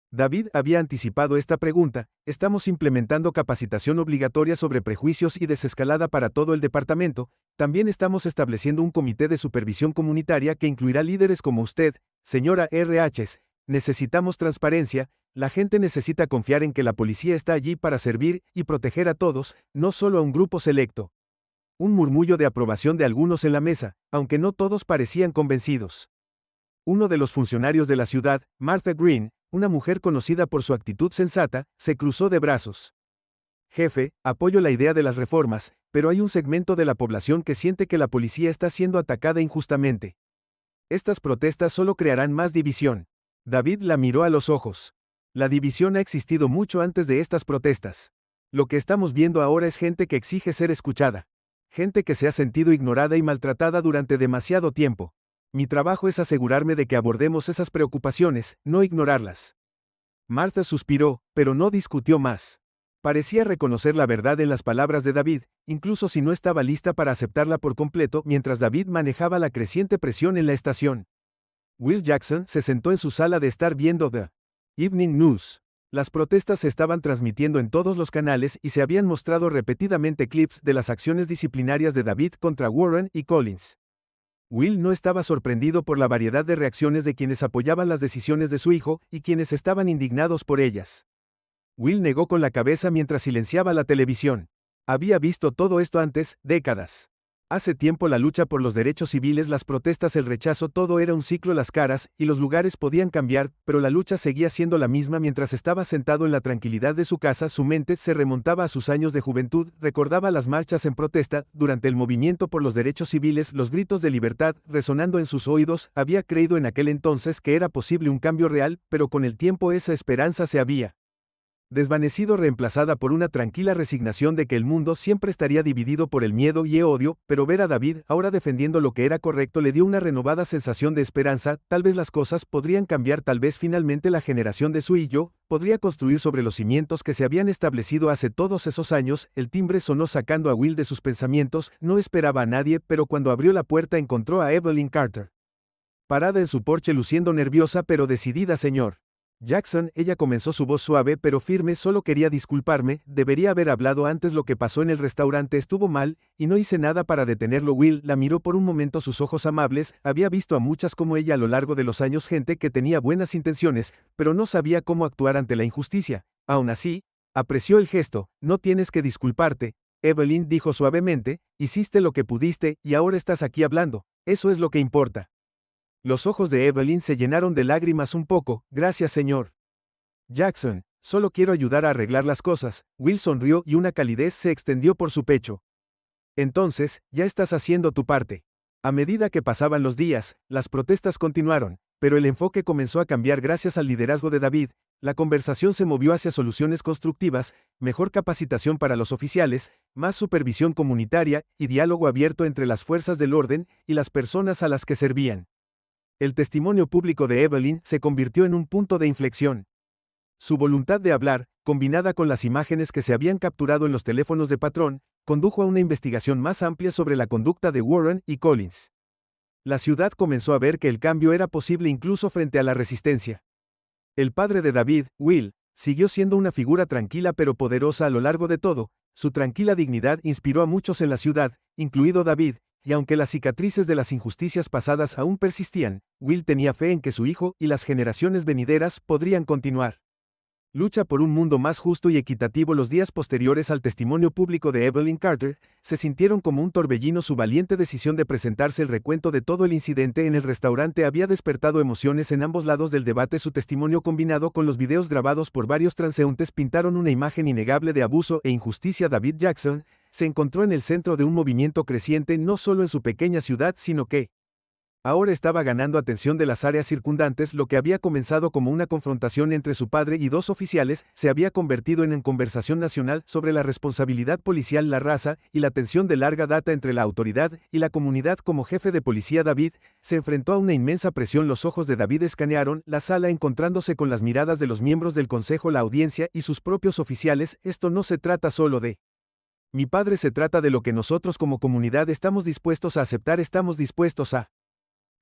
David había anticipado esta pregunta. Estamos implementando capacitación obligatoria sobre prejuicios y desescalada para todo el departamento. También estamos estableciendo un comité de supervisión comunitaria que incluirá líderes como usted, señora R.H. Necesitamos transparencia. La gente necesita confiar en que la policía está allí para servir y proteger a todos, no solo a un grupo selecto. Un murmullo de aprobación de algunos en la mesa, aunque no todos parecían convencidos. Uno de los funcionarios de la ciudad, Martha Green, una mujer conocida por su actitud sensata, se cruzó de brazos. Jefe, apoyo la idea de las reformas, pero hay un segmento de la población que siente que la policía está siendo atacada injustamente. Estas protestas solo crearán más división. David la miró a los ojos. La división ha existido mucho antes de estas protestas. Lo que estamos viendo ahora es gente que exige ser escuchada. Gente que se ha sentido ignorada y maltratada durante demasiado tiempo. Mi trabajo es asegurarme de que abordemos esas preocupaciones, no ignorarlas. Martha suspiró, pero no discutió más. Parecía reconocer la verdad en las palabras de David, incluso si no estaba lista para aceptarla por completo. Mientras David manejaba la creciente presión en la estación, Will Jackson se sentó en su sala de estar viendo The Evening News. Las protestas se estaban transmitiendo en todos los canales y se habían mostrado repetidamente clips de las acciones disciplinarias de David contra Warren y Collins. Will no estaba sorprendido por la variedad de reacciones de quienes apoyaban las decisiones de su hijo y quienes estaban indignados por ellas. Will negó con la cabeza mientras silenciaba la televisión. Había visto todo esto antes, décadas. Hace tiempo la lucha por los derechos civiles, las protestas, el rechazo, todo era un ciclo, las caras y los lugares podían cambiar, pero la lucha seguía siendo la misma. Mientras estaba sentado en la tranquilidad de su casa, su mente se remontaba a sus años de juventud, recordaba las marchas en protesta, durante el movimiento por los derechos civiles, los gritos de libertad, resonando en sus oídos. Había creído en aquel entonces que era posible un cambio real, pero con el tiempo esa esperanza se había desvanecido, reemplazada por una tranquila resignación de que el mundo siempre estaría dividido por el miedo y el odio, pero ver a David ahora defendiendo lo que era correcto le dio una renovada sensación de esperanza. Tal vez las cosas podrían cambiar, tal vez finalmente la generación de su y yo podría construir sobre los cimientos que se habían establecido hace todos esos años. El timbre sonó sacando a Will de sus pensamientos, no esperaba a nadie, pero cuando abrió la puerta encontró a Evelyn Carter, parada en su porche luciendo nerviosa pero decidida. Señor Jackson, ella comenzó, su voz suave pero firme, solo quería disculparme, debería haber hablado antes. Lo que pasó en el restaurante estuvo mal, y no hice nada para detenerlo. Will la miró por un momento, sus ojos amables, había visto a muchas como ella a lo largo de los años, gente que tenía buenas intenciones, pero no sabía cómo actuar ante la injusticia. Aún así, apreció el gesto. No tienes que disculparte, Evelyn dijo suavemente, hiciste lo que pudiste, y ahora estás aquí hablando, eso es lo que importa. Los ojos de Evelyn se llenaron de lágrimas. Un poco, gracias señor Jackson, solo quiero ayudar a arreglar las cosas. Will sonrió y una calidez se extendió por su pecho. Entonces, ya estás haciendo tu parte. A medida que pasaban los días, las protestas continuaron, pero el enfoque comenzó a cambiar gracias al liderazgo de David. La conversación se movió hacia soluciones constructivas, mejor capacitación para los oficiales, más supervisión comunitaria y diálogo abierto entre las fuerzas del orden y las personas a las que servían. El testimonio público de Evelyn se convirtió en un punto de inflexión. Su voluntad de hablar, combinada con las imágenes que se habían capturado en los teléfonos de patrón, condujo a una investigación más amplia sobre la conducta de Warren y Collins. La ciudad comenzó a ver que el cambio era posible incluso frente a la resistencia. El padre de David, Will, siguió siendo una figura tranquila pero poderosa a lo largo de todo. Su tranquila dignidad inspiró a muchos en la ciudad, incluido David, y aunque las cicatrices de las injusticias pasadas aún persistían, Will tenía fe en que su hijo y las generaciones venideras podrían continuar. Lucha por un mundo más justo y equitativo. Los días posteriores al testimonio público de Evelyn Carter se sintieron como un torbellino. Su valiente decisión de presentarse el recuento de todo el incidente en el restaurante había despertado emociones en ambos lados del debate. Su testimonio, combinado con los videos grabados por varios transeúntes, pintaron una imagen innegable de abuso e injusticia. David Jackson se encontró en el centro de un movimiento creciente no solo en su pequeña ciudad, sino que ahora estaba ganando atención de las áreas circundantes. Lo que había comenzado como una confrontación entre su padre y dos oficiales se había convertido en conversación nacional sobre la responsabilidad policial, la raza y la tensión de larga data entre la autoridad y la comunidad. Como jefe de policía, David se enfrentó a una inmensa presión. Los ojos de David escanearon la sala, encontrándose con las miradas de los miembros del consejo, la audiencia y sus propios oficiales. Esto no se trata solo de mi padre, se trata de lo que nosotros como comunidad estamos dispuestos a aceptar. Estamos dispuestos a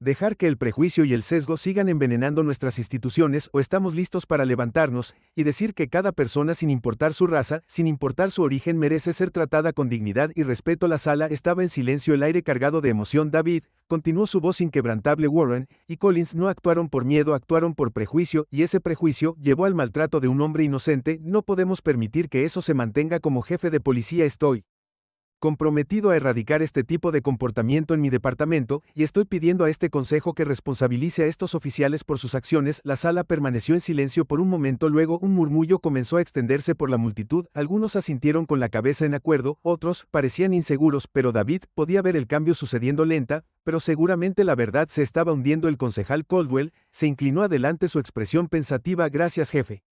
dejar que el prejuicio y el sesgo sigan envenenando nuestras instituciones, o estamos listos para levantarnos y decir que cada persona, sin importar su raza, sin importar su origen, merece ser tratada con dignidad y respeto. La sala estaba en silencio, el aire cargado de emoción. David continuó su voz inquebrantable. Warren y Collins no actuaron por miedo, actuaron por prejuicio, y ese prejuicio llevó al maltrato de un hombre inocente. No podemos permitir que eso se mantenga. Como jefe de policía estoy comprometido a erradicar este tipo de comportamiento en mi departamento, y estoy pidiendo a este consejo que responsabilice a estos oficiales por sus acciones. La sala permaneció en silencio por un momento, luego un murmullo comenzó a extenderse por la multitud. Algunos asintieron con la cabeza en acuerdo, otros parecían inseguros, pero David podía ver el cambio sucediendo lenta, pero seguramente. La verdad se estaba hundiendo. El concejal Caldwell se inclinó adelante, su expresión pensativa. Gracias, jefe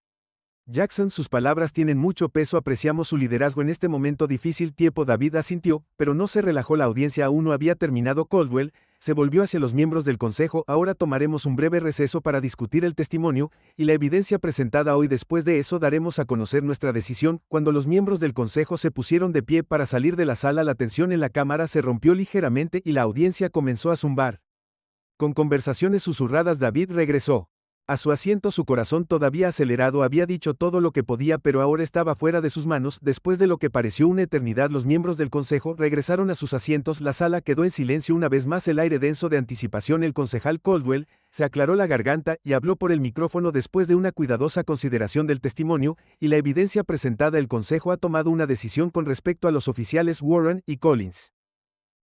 Jackson, sus palabras tienen mucho peso. Apreciamos su liderazgo en este momento difícil. David asintió, pero no se relajó. La audiencia aún no había terminado. Caldwell se volvió hacia los miembros del consejo. Ahora tomaremos un breve receso para discutir el testimonio y la evidencia presentada hoy. Después de eso daremos a conocer nuestra decisión. Cuando los miembros del consejo se pusieron de pie para salir de la sala, la tensión en la cámara se rompió ligeramente y la audiencia comenzó a zumbar. Con conversaciones susurradas David regresó. A su asiento su corazón todavía acelerado había dicho todo lo que podía pero ahora estaba fuera de sus manos. Después de lo que pareció una eternidad los miembros del consejo regresaron a sus asientos. La sala quedó en silencio una vez más, el aire denso de anticipación. El concejal Caldwell se aclaró la garganta y habló por el micrófono después de una cuidadosa consideración del testimonio y la evidencia presentada. El consejo ha tomado una decisión con respecto a los oficiales Warren y Collins.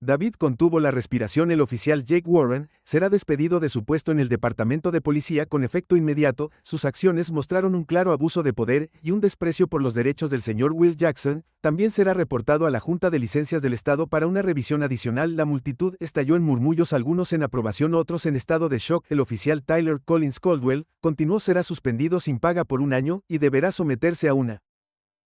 David contuvo la respiración. El oficial Jake Warren será despedido de su puesto en el departamento de policía con efecto inmediato. Sus acciones mostraron un claro abuso de poder y un desprecio por los derechos del señor Will Jackson. También será reportado a la Junta de Licencias del Estado para una revisión adicional. La multitud estalló en murmullos, algunos en aprobación, otros en estado de shock. El oficial Tyler Collins Caldwell continuó, será suspendido sin paga por un año y deberá someterse a una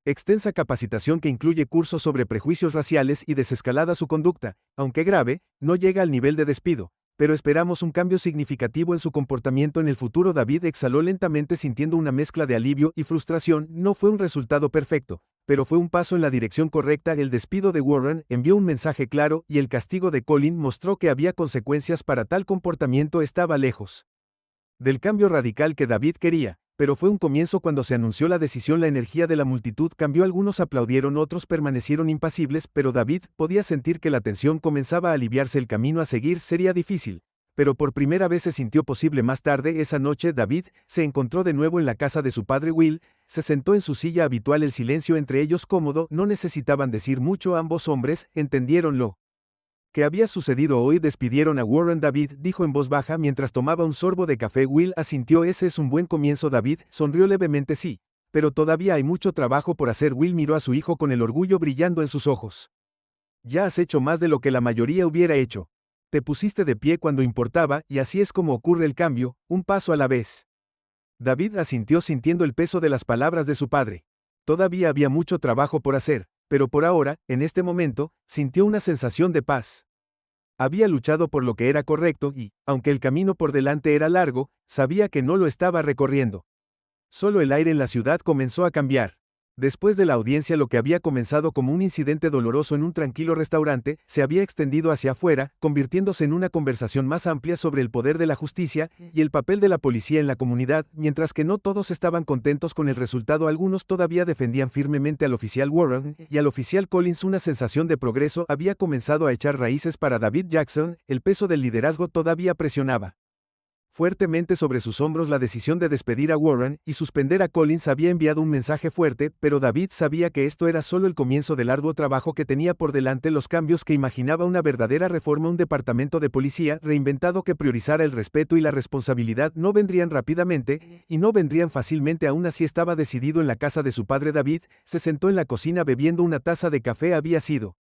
extensa capacitación que incluye cursos sobre prejuicios raciales y desescalada. Su conducta, aunque grave, no llega al nivel de despido, pero esperamos un cambio significativo en su comportamiento en el futuro. David exhaló lentamente sintiendo una mezcla de alivio y frustración. No fue un resultado perfecto, pero fue un paso en la dirección correcta. El despido de Warren envió un mensaje claro y el castigo de Colin mostró que había consecuencias para tal comportamiento. Estaba lejos del cambio radical que David quería, pero fue un comienzo. Cuando se anunció la decisión, la energía de la multitud cambió. Algunos aplaudieron, otros permanecieron impasibles, pero David podía sentir que la tensión comenzaba a aliviarse. El camino a seguir sería difícil, pero por primera vez se sintió posible. Más tarde esa noche David se encontró de nuevo en la casa de su padre Will. Se sentó en su silla habitual, el silencio entre ellos cómodo. No necesitaban decir mucho, ambos hombres entendieron lo que había sucedido hoy. Despidieron a Warren. David dijo en voz baja mientras tomaba un sorbo de café. Will asintió. Ese es un buen comienzo. David sonrió levemente. Sí, pero todavía hay mucho trabajo por hacer. Will miró a su hijo con el orgullo brillando en sus ojos. Ya has hecho más de lo que la mayoría hubiera hecho. Te pusiste de pie cuando importaba, y así es como ocurre el cambio, un paso a la vez. David asintió sintiendo el peso de las palabras de su padre. Todavía había mucho trabajo por hacer, pero por ahora, en este momento, sintió una sensación de paz. Había luchado por lo que era correcto y, aunque el camino por delante era largo, sabía que no lo estaba recorriendo. Solo el aire en la ciudad comenzó a cambiar. Después de la audiencia, lo que había comenzado como un incidente doloroso en un tranquilo restaurante, se había extendido hacia afuera, convirtiéndose en una conversación más amplia sobre el poder de la justicia y el papel de la policía en la comunidad. Mientras que no todos estaban contentos con el resultado, algunos todavía defendían firmemente al oficial Warren y al oficial Collins. Una sensación de progreso había comenzado a echar raíces para David Jackson. El peso del liderazgo todavía presionaba fuertemente sobre sus hombros. La decisión de despedir a Warren y suspender a Collins había enviado un mensaje fuerte, pero David sabía que esto era solo el comienzo del arduo trabajo que tenía por delante. Los cambios que imaginaba, una verdadera reforma, un departamento de policía reinventado que priorizara el respeto y la responsabilidad, no vendrían rápidamente y no vendrían fácilmente. Aún así estaba decidido. En la casa de su padre David se sentó en la cocina bebiendo una taza de café. Había sido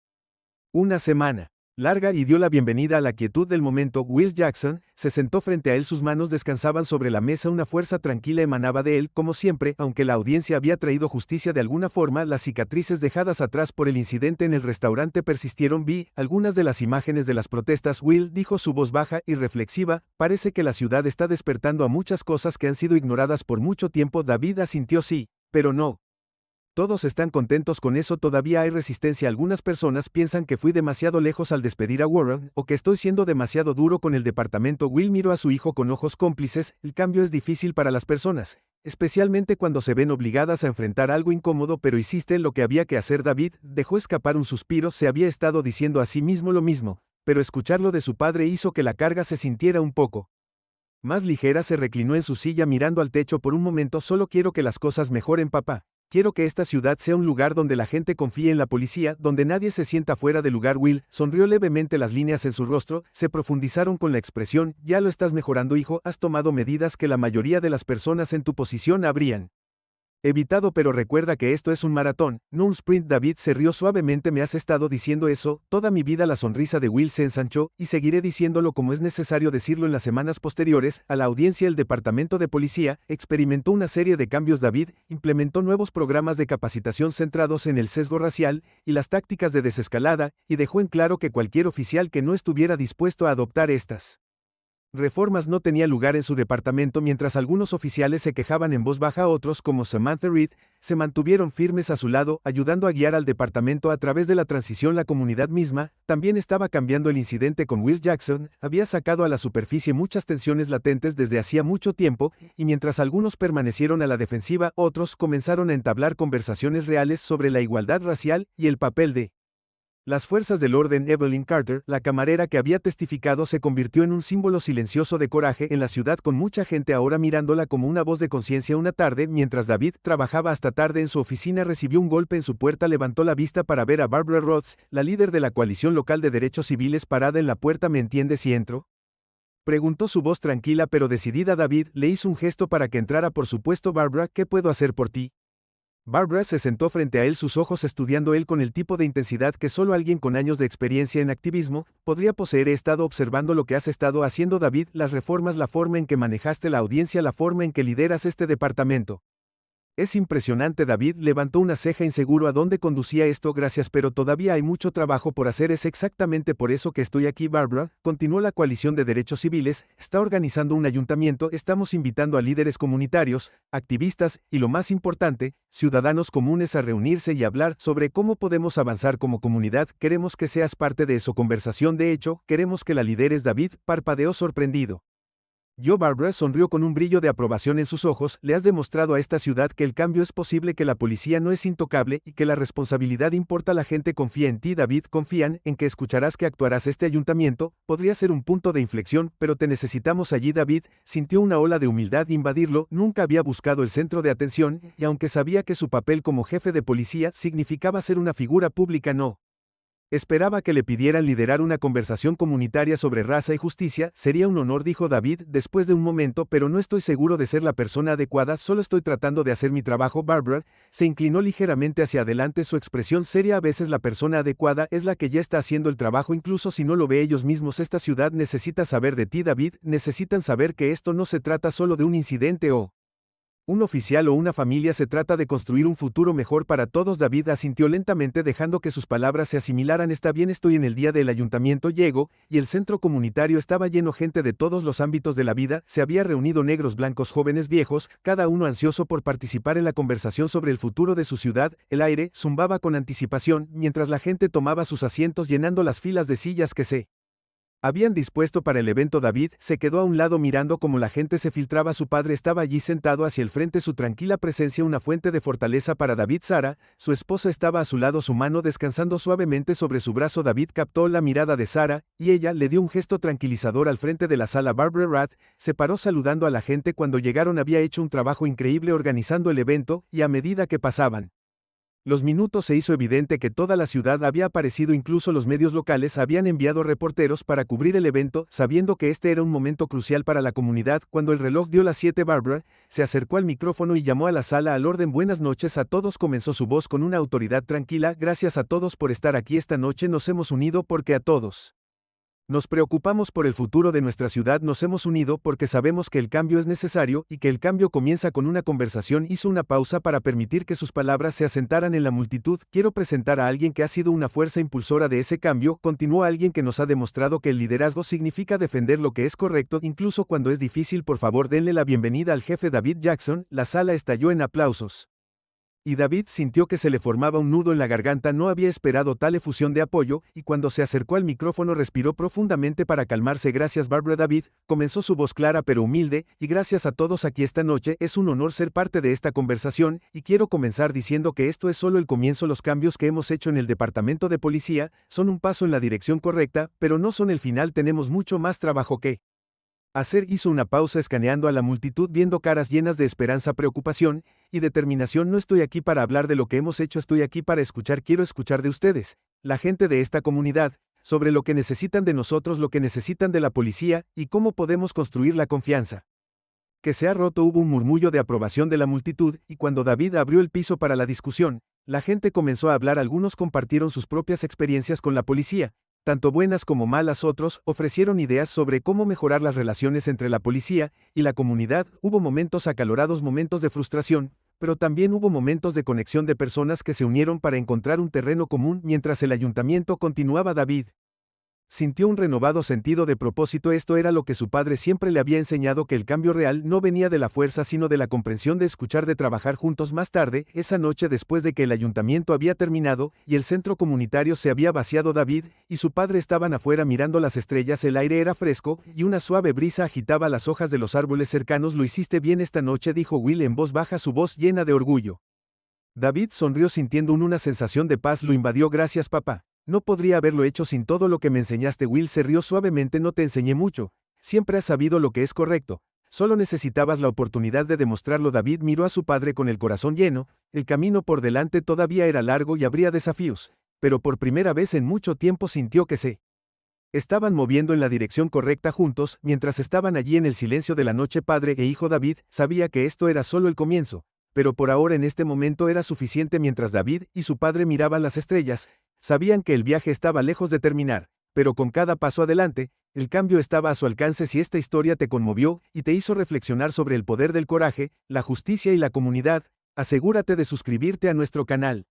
una semana larga y dio la bienvenida a la quietud del momento. Will Jackson se sentó frente a él, sus manos descansaban sobre la mesa, una fuerza tranquila emanaba de él. Como siempre, aunque la audiencia había traído justicia de alguna forma, las cicatrices dejadas atrás por el incidente en el restaurante persistieron. Vi algunas de las imágenes de las protestas. Will dijo, su voz baja y reflexiva, parece que la ciudad está despertando a muchas cosas que han sido ignoradas por mucho tiempo. David asintió. Sí, pero no todos están contentos con eso. Todavía hay resistencia. Algunas personas piensan que fui demasiado lejos al despedir a Warren, o que estoy siendo demasiado duro con el departamento. Will miró a su hijo con ojos cómplices. El cambio es difícil para las personas, especialmente cuando se ven obligadas a enfrentar algo incómodo, pero hiciste lo que había que hacer. David dejó escapar un suspiro. Se había estado diciendo a sí mismo lo mismo, pero escucharlo de su padre hizo que la carga se sintiera un poco más ligera. Se reclinó en su silla mirando al techo por un momento. Solo quiero que las cosas mejoren, papá. Quiero que esta ciudad sea un lugar donde la gente confíe en la policía, donde nadie se sienta fuera de lugar. Will sonrió levemente. Las líneas en su rostro se profundizaron con la expresión, ya lo estás mejorando, hijo. Has tomado medidas que la mayoría de las personas en tu posición habrían evitado, pero recuerda que esto es un maratón, no un sprint. David se rió suavemente. Me has estado diciendo eso toda mi vida. La sonrisa de Will se ensanchó, y seguiré diciéndolo como es necesario decirlo. En las semanas posteriores a la audiencia, el departamento de policía experimentó una serie de cambios. David implementó nuevos programas de capacitación centrados en el sesgo racial y las tácticas de desescalada, y dejó en claro que cualquier oficial que no estuviera dispuesto a adoptar estas reformas no tenía lugar en su departamento. Mientras algunos oficiales se quejaban en voz baja, otros, como Samantha Reed, se mantuvieron firmes a su lado, ayudando a guiar al departamento a través de la transición. La comunidad misma también estaba cambiando. El incidente con Will Jackson había sacado a la superficie muchas tensiones latentes desde hacía mucho tiempo, y mientras algunos permanecieron a la defensiva, otros comenzaron a entablar conversaciones reales sobre la igualdad racial y el papel de las fuerzas del orden. Evelyn Carter, la camarera que había testificado, se convirtió en un símbolo silencioso de coraje en la ciudad, con mucha gente ahora mirándola como una voz de conciencia. Una tarde, mientras David trabajaba hasta tarde en su oficina, recibió un golpe en su puerta. Levantó la vista para ver a Barbara Rhodes, la líder de la coalición local de derechos civiles, parada en la puerta. ¿Me entiende si entro?, preguntó su voz tranquila pero decidida. David le hizo un gesto para que entrara. Por supuesto, Barbara, ¿qué puedo hacer por ti? Barbara se sentó frente a él, sus ojos estudiando él con el tipo de intensidad que solo alguien con años de experiencia en activismo podría poseer. He estado observando lo que has estado haciendo, David, las reformas, la forma en que manejaste la audiencia, la forma en que lideras este departamento. Es impresionante. David levantó una ceja inseguro. ¿A dónde conducía esto? Gracias, pero todavía hay mucho trabajo por hacer. Es exactamente por eso que estoy aquí, Barbara, continuó. La coalición de derechos civiles está organizando un ayuntamiento. Estamos invitando a líderes comunitarios, activistas y, lo más importante, ciudadanos comunes a reunirse y hablar sobre cómo podemos avanzar como comunidad. Queremos que seas parte de esa conversación. De hecho, queremos que la lideres. David parpadeó sorprendido. Barbara sonrió con un brillo de aprobación en sus ojos. Le has demostrado a esta ciudad que el cambio es posible, que la policía no es intocable y que la responsabilidad importa. La gente confía en ti, David, confían en que escucharás, que actuarás. Este ayuntamiento podría ser un punto de inflexión, pero te necesitamos allí. David sintió una ola de humildad invadirlo. Nunca había buscado el centro de atención, y aunque sabía que su papel como jefe de policía significaba ser una figura pública, no esperaba que le pidieran liderar una conversación comunitaria sobre raza y justicia. Sería un honor, dijo David después de un momento, pero no estoy seguro de ser la persona adecuada. Solo estoy tratando de hacer mi trabajo. Barbara se inclinó ligeramente hacia adelante, su expresión seria. A veces la persona adecuada es la que ya está haciendo el trabajo, incluso si no lo ve ellos mismos. Esta ciudad necesita saber de ti, David. Necesitan saber que esto no se trata solo de un incidente o un oficial o una familia. Se trata de construir un futuro mejor para todos. David asintió lentamente, dejando que sus palabras se asimilaran. Está bien, estoy en el día del ayuntamiento. Llegó, y el centro comunitario estaba lleno. Gente de todos los ámbitos de la vida se había reunido, negros, blancos, jóvenes, viejos, cada uno ansioso por participar en la conversación sobre el futuro de su ciudad. El aire zumbaba con anticipación mientras la gente tomaba sus asientos, llenando las filas de sillas que se habían dispuesto para el evento. David se quedó a un lado mirando cómo la gente se filtraba. Su padre estaba allí sentado hacia el frente, su tranquila presencia una fuente de fortaleza para David. Sara, su esposa, estaba a su lado, su mano descansando suavemente sobre su brazo. David captó la mirada de Sara, y ella le dio un gesto tranquilizador al frente de la sala. Barbara Rath se paró saludando a la gente cuando llegaron. Había hecho un trabajo increíble organizando el evento, y a medida que pasaban los minutos se hizo evidente que toda la ciudad había aparecido. Incluso los medios locales habían enviado reporteros para cubrir el evento, sabiendo que este era un momento crucial para la comunidad. Cuando el reloj dio las 7, Barbara se acercó al micrófono y llamó a la sala al orden. Buenas noches a todos, comenzó su voz con una autoridad tranquila. Gracias a todos por estar aquí esta noche. Nos hemos unido porque a todos nos preocupamos por el futuro de nuestra ciudad. Nos hemos unido porque sabemos que el cambio es necesario y que el cambio comienza con una conversación. Hizo una pausa para permitir que sus palabras se asentaran en la multitud. Quiero presentar a alguien que ha sido una fuerza impulsora de ese cambio, continuó, alguien que nos ha demostrado que el liderazgo significa defender lo que es correcto, incluso cuando es difícil. Por favor, denle la bienvenida al jefe David Jackson. La sala estalló en aplausos. Y David sintió que se le formaba un nudo en la garganta. No había esperado tal efusión de apoyo, y cuando se acercó al micrófono respiró profundamente para calmarse. Gracias, Barbara. David comenzó, su voz clara pero humilde, y gracias a todos aquí esta noche. Es un honor ser parte de esta conversación, y quiero comenzar diciendo que esto es solo el comienzo. Los cambios que hemos hecho en el departamento de policía son un paso en la dirección correcta, pero no son el final. Tenemos mucho más trabajo que hacer. Hizo una pausa, escaneando a la multitud, viendo caras llenas de esperanza, preocupación y determinación. No estoy aquí para hablar de lo que hemos hecho, estoy aquí para escuchar. Quiero escuchar de ustedes, la gente de esta comunidad, sobre lo que necesitan de nosotros, lo que necesitan de la policía, y cómo podemos construir la confianza que se ha roto. Hubo un murmullo de aprobación de la multitud, y cuando David abrió el piso para la discusión, la gente comenzó a hablar. Algunos compartieron sus propias experiencias con la policía, tanto buenas como malas. Otros ofrecieron ideas sobre cómo mejorar las relaciones entre la policía y la comunidad. Hubo momentos acalorados, momentos de frustración, pero también hubo momentos de conexión de personas que se unieron para encontrar un terreno común. Mientras el ayuntamiento continuaba, David Sintió un renovado sentido de propósito. Esto era lo que su padre siempre le había enseñado, que el cambio real no venía de la fuerza sino de la comprensión, de escuchar, de trabajar juntos. Más tarde, esa noche, después de que el ayuntamiento había terminado y el centro comunitario se había vaciado, David y su padre estaban afuera mirando las estrellas. El aire era fresco y una suave brisa agitaba las hojas de los árboles cercanos. Lo hiciste bien esta noche, dijo Will en voz baja, su voz llena de orgullo. David sonrió sintiendo una sensación de paz lo invadió. Gracias, papá. No podría haberlo hecho sin todo lo que me enseñaste. Will se rió suavemente. No te enseñé mucho. Siempre has sabido lo que es correcto. Solo necesitabas la oportunidad de demostrarlo. David miró a su padre con el corazón lleno. El camino por delante todavía era largo y habría desafíos. Pero por primera vez en mucho tiempo sintió que se estaban moviendo en la dirección correcta juntos. Mientras estaban allí en el silencio de la noche, padre e hijo, David sabía que esto era solo el comienzo. Pero por ahora, en este momento, era suficiente. Mientras David y su padre miraban las estrellas, sabían que el viaje estaba lejos de terminar, pero con cada paso adelante, el cambio estaba a su alcance. Si esta historia te conmovió y te hizo reflexionar sobre el poder del coraje, la justicia y la comunidad, asegúrate de suscribirte a nuestro canal.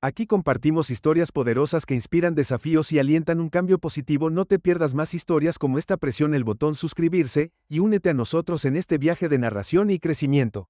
Aquí compartimos historias poderosas que inspiran, desafíos y alientan un cambio positivo. No te pierdas más historias como esta. Presiona el botón suscribirse y únete a nosotros en este viaje de narración y crecimiento.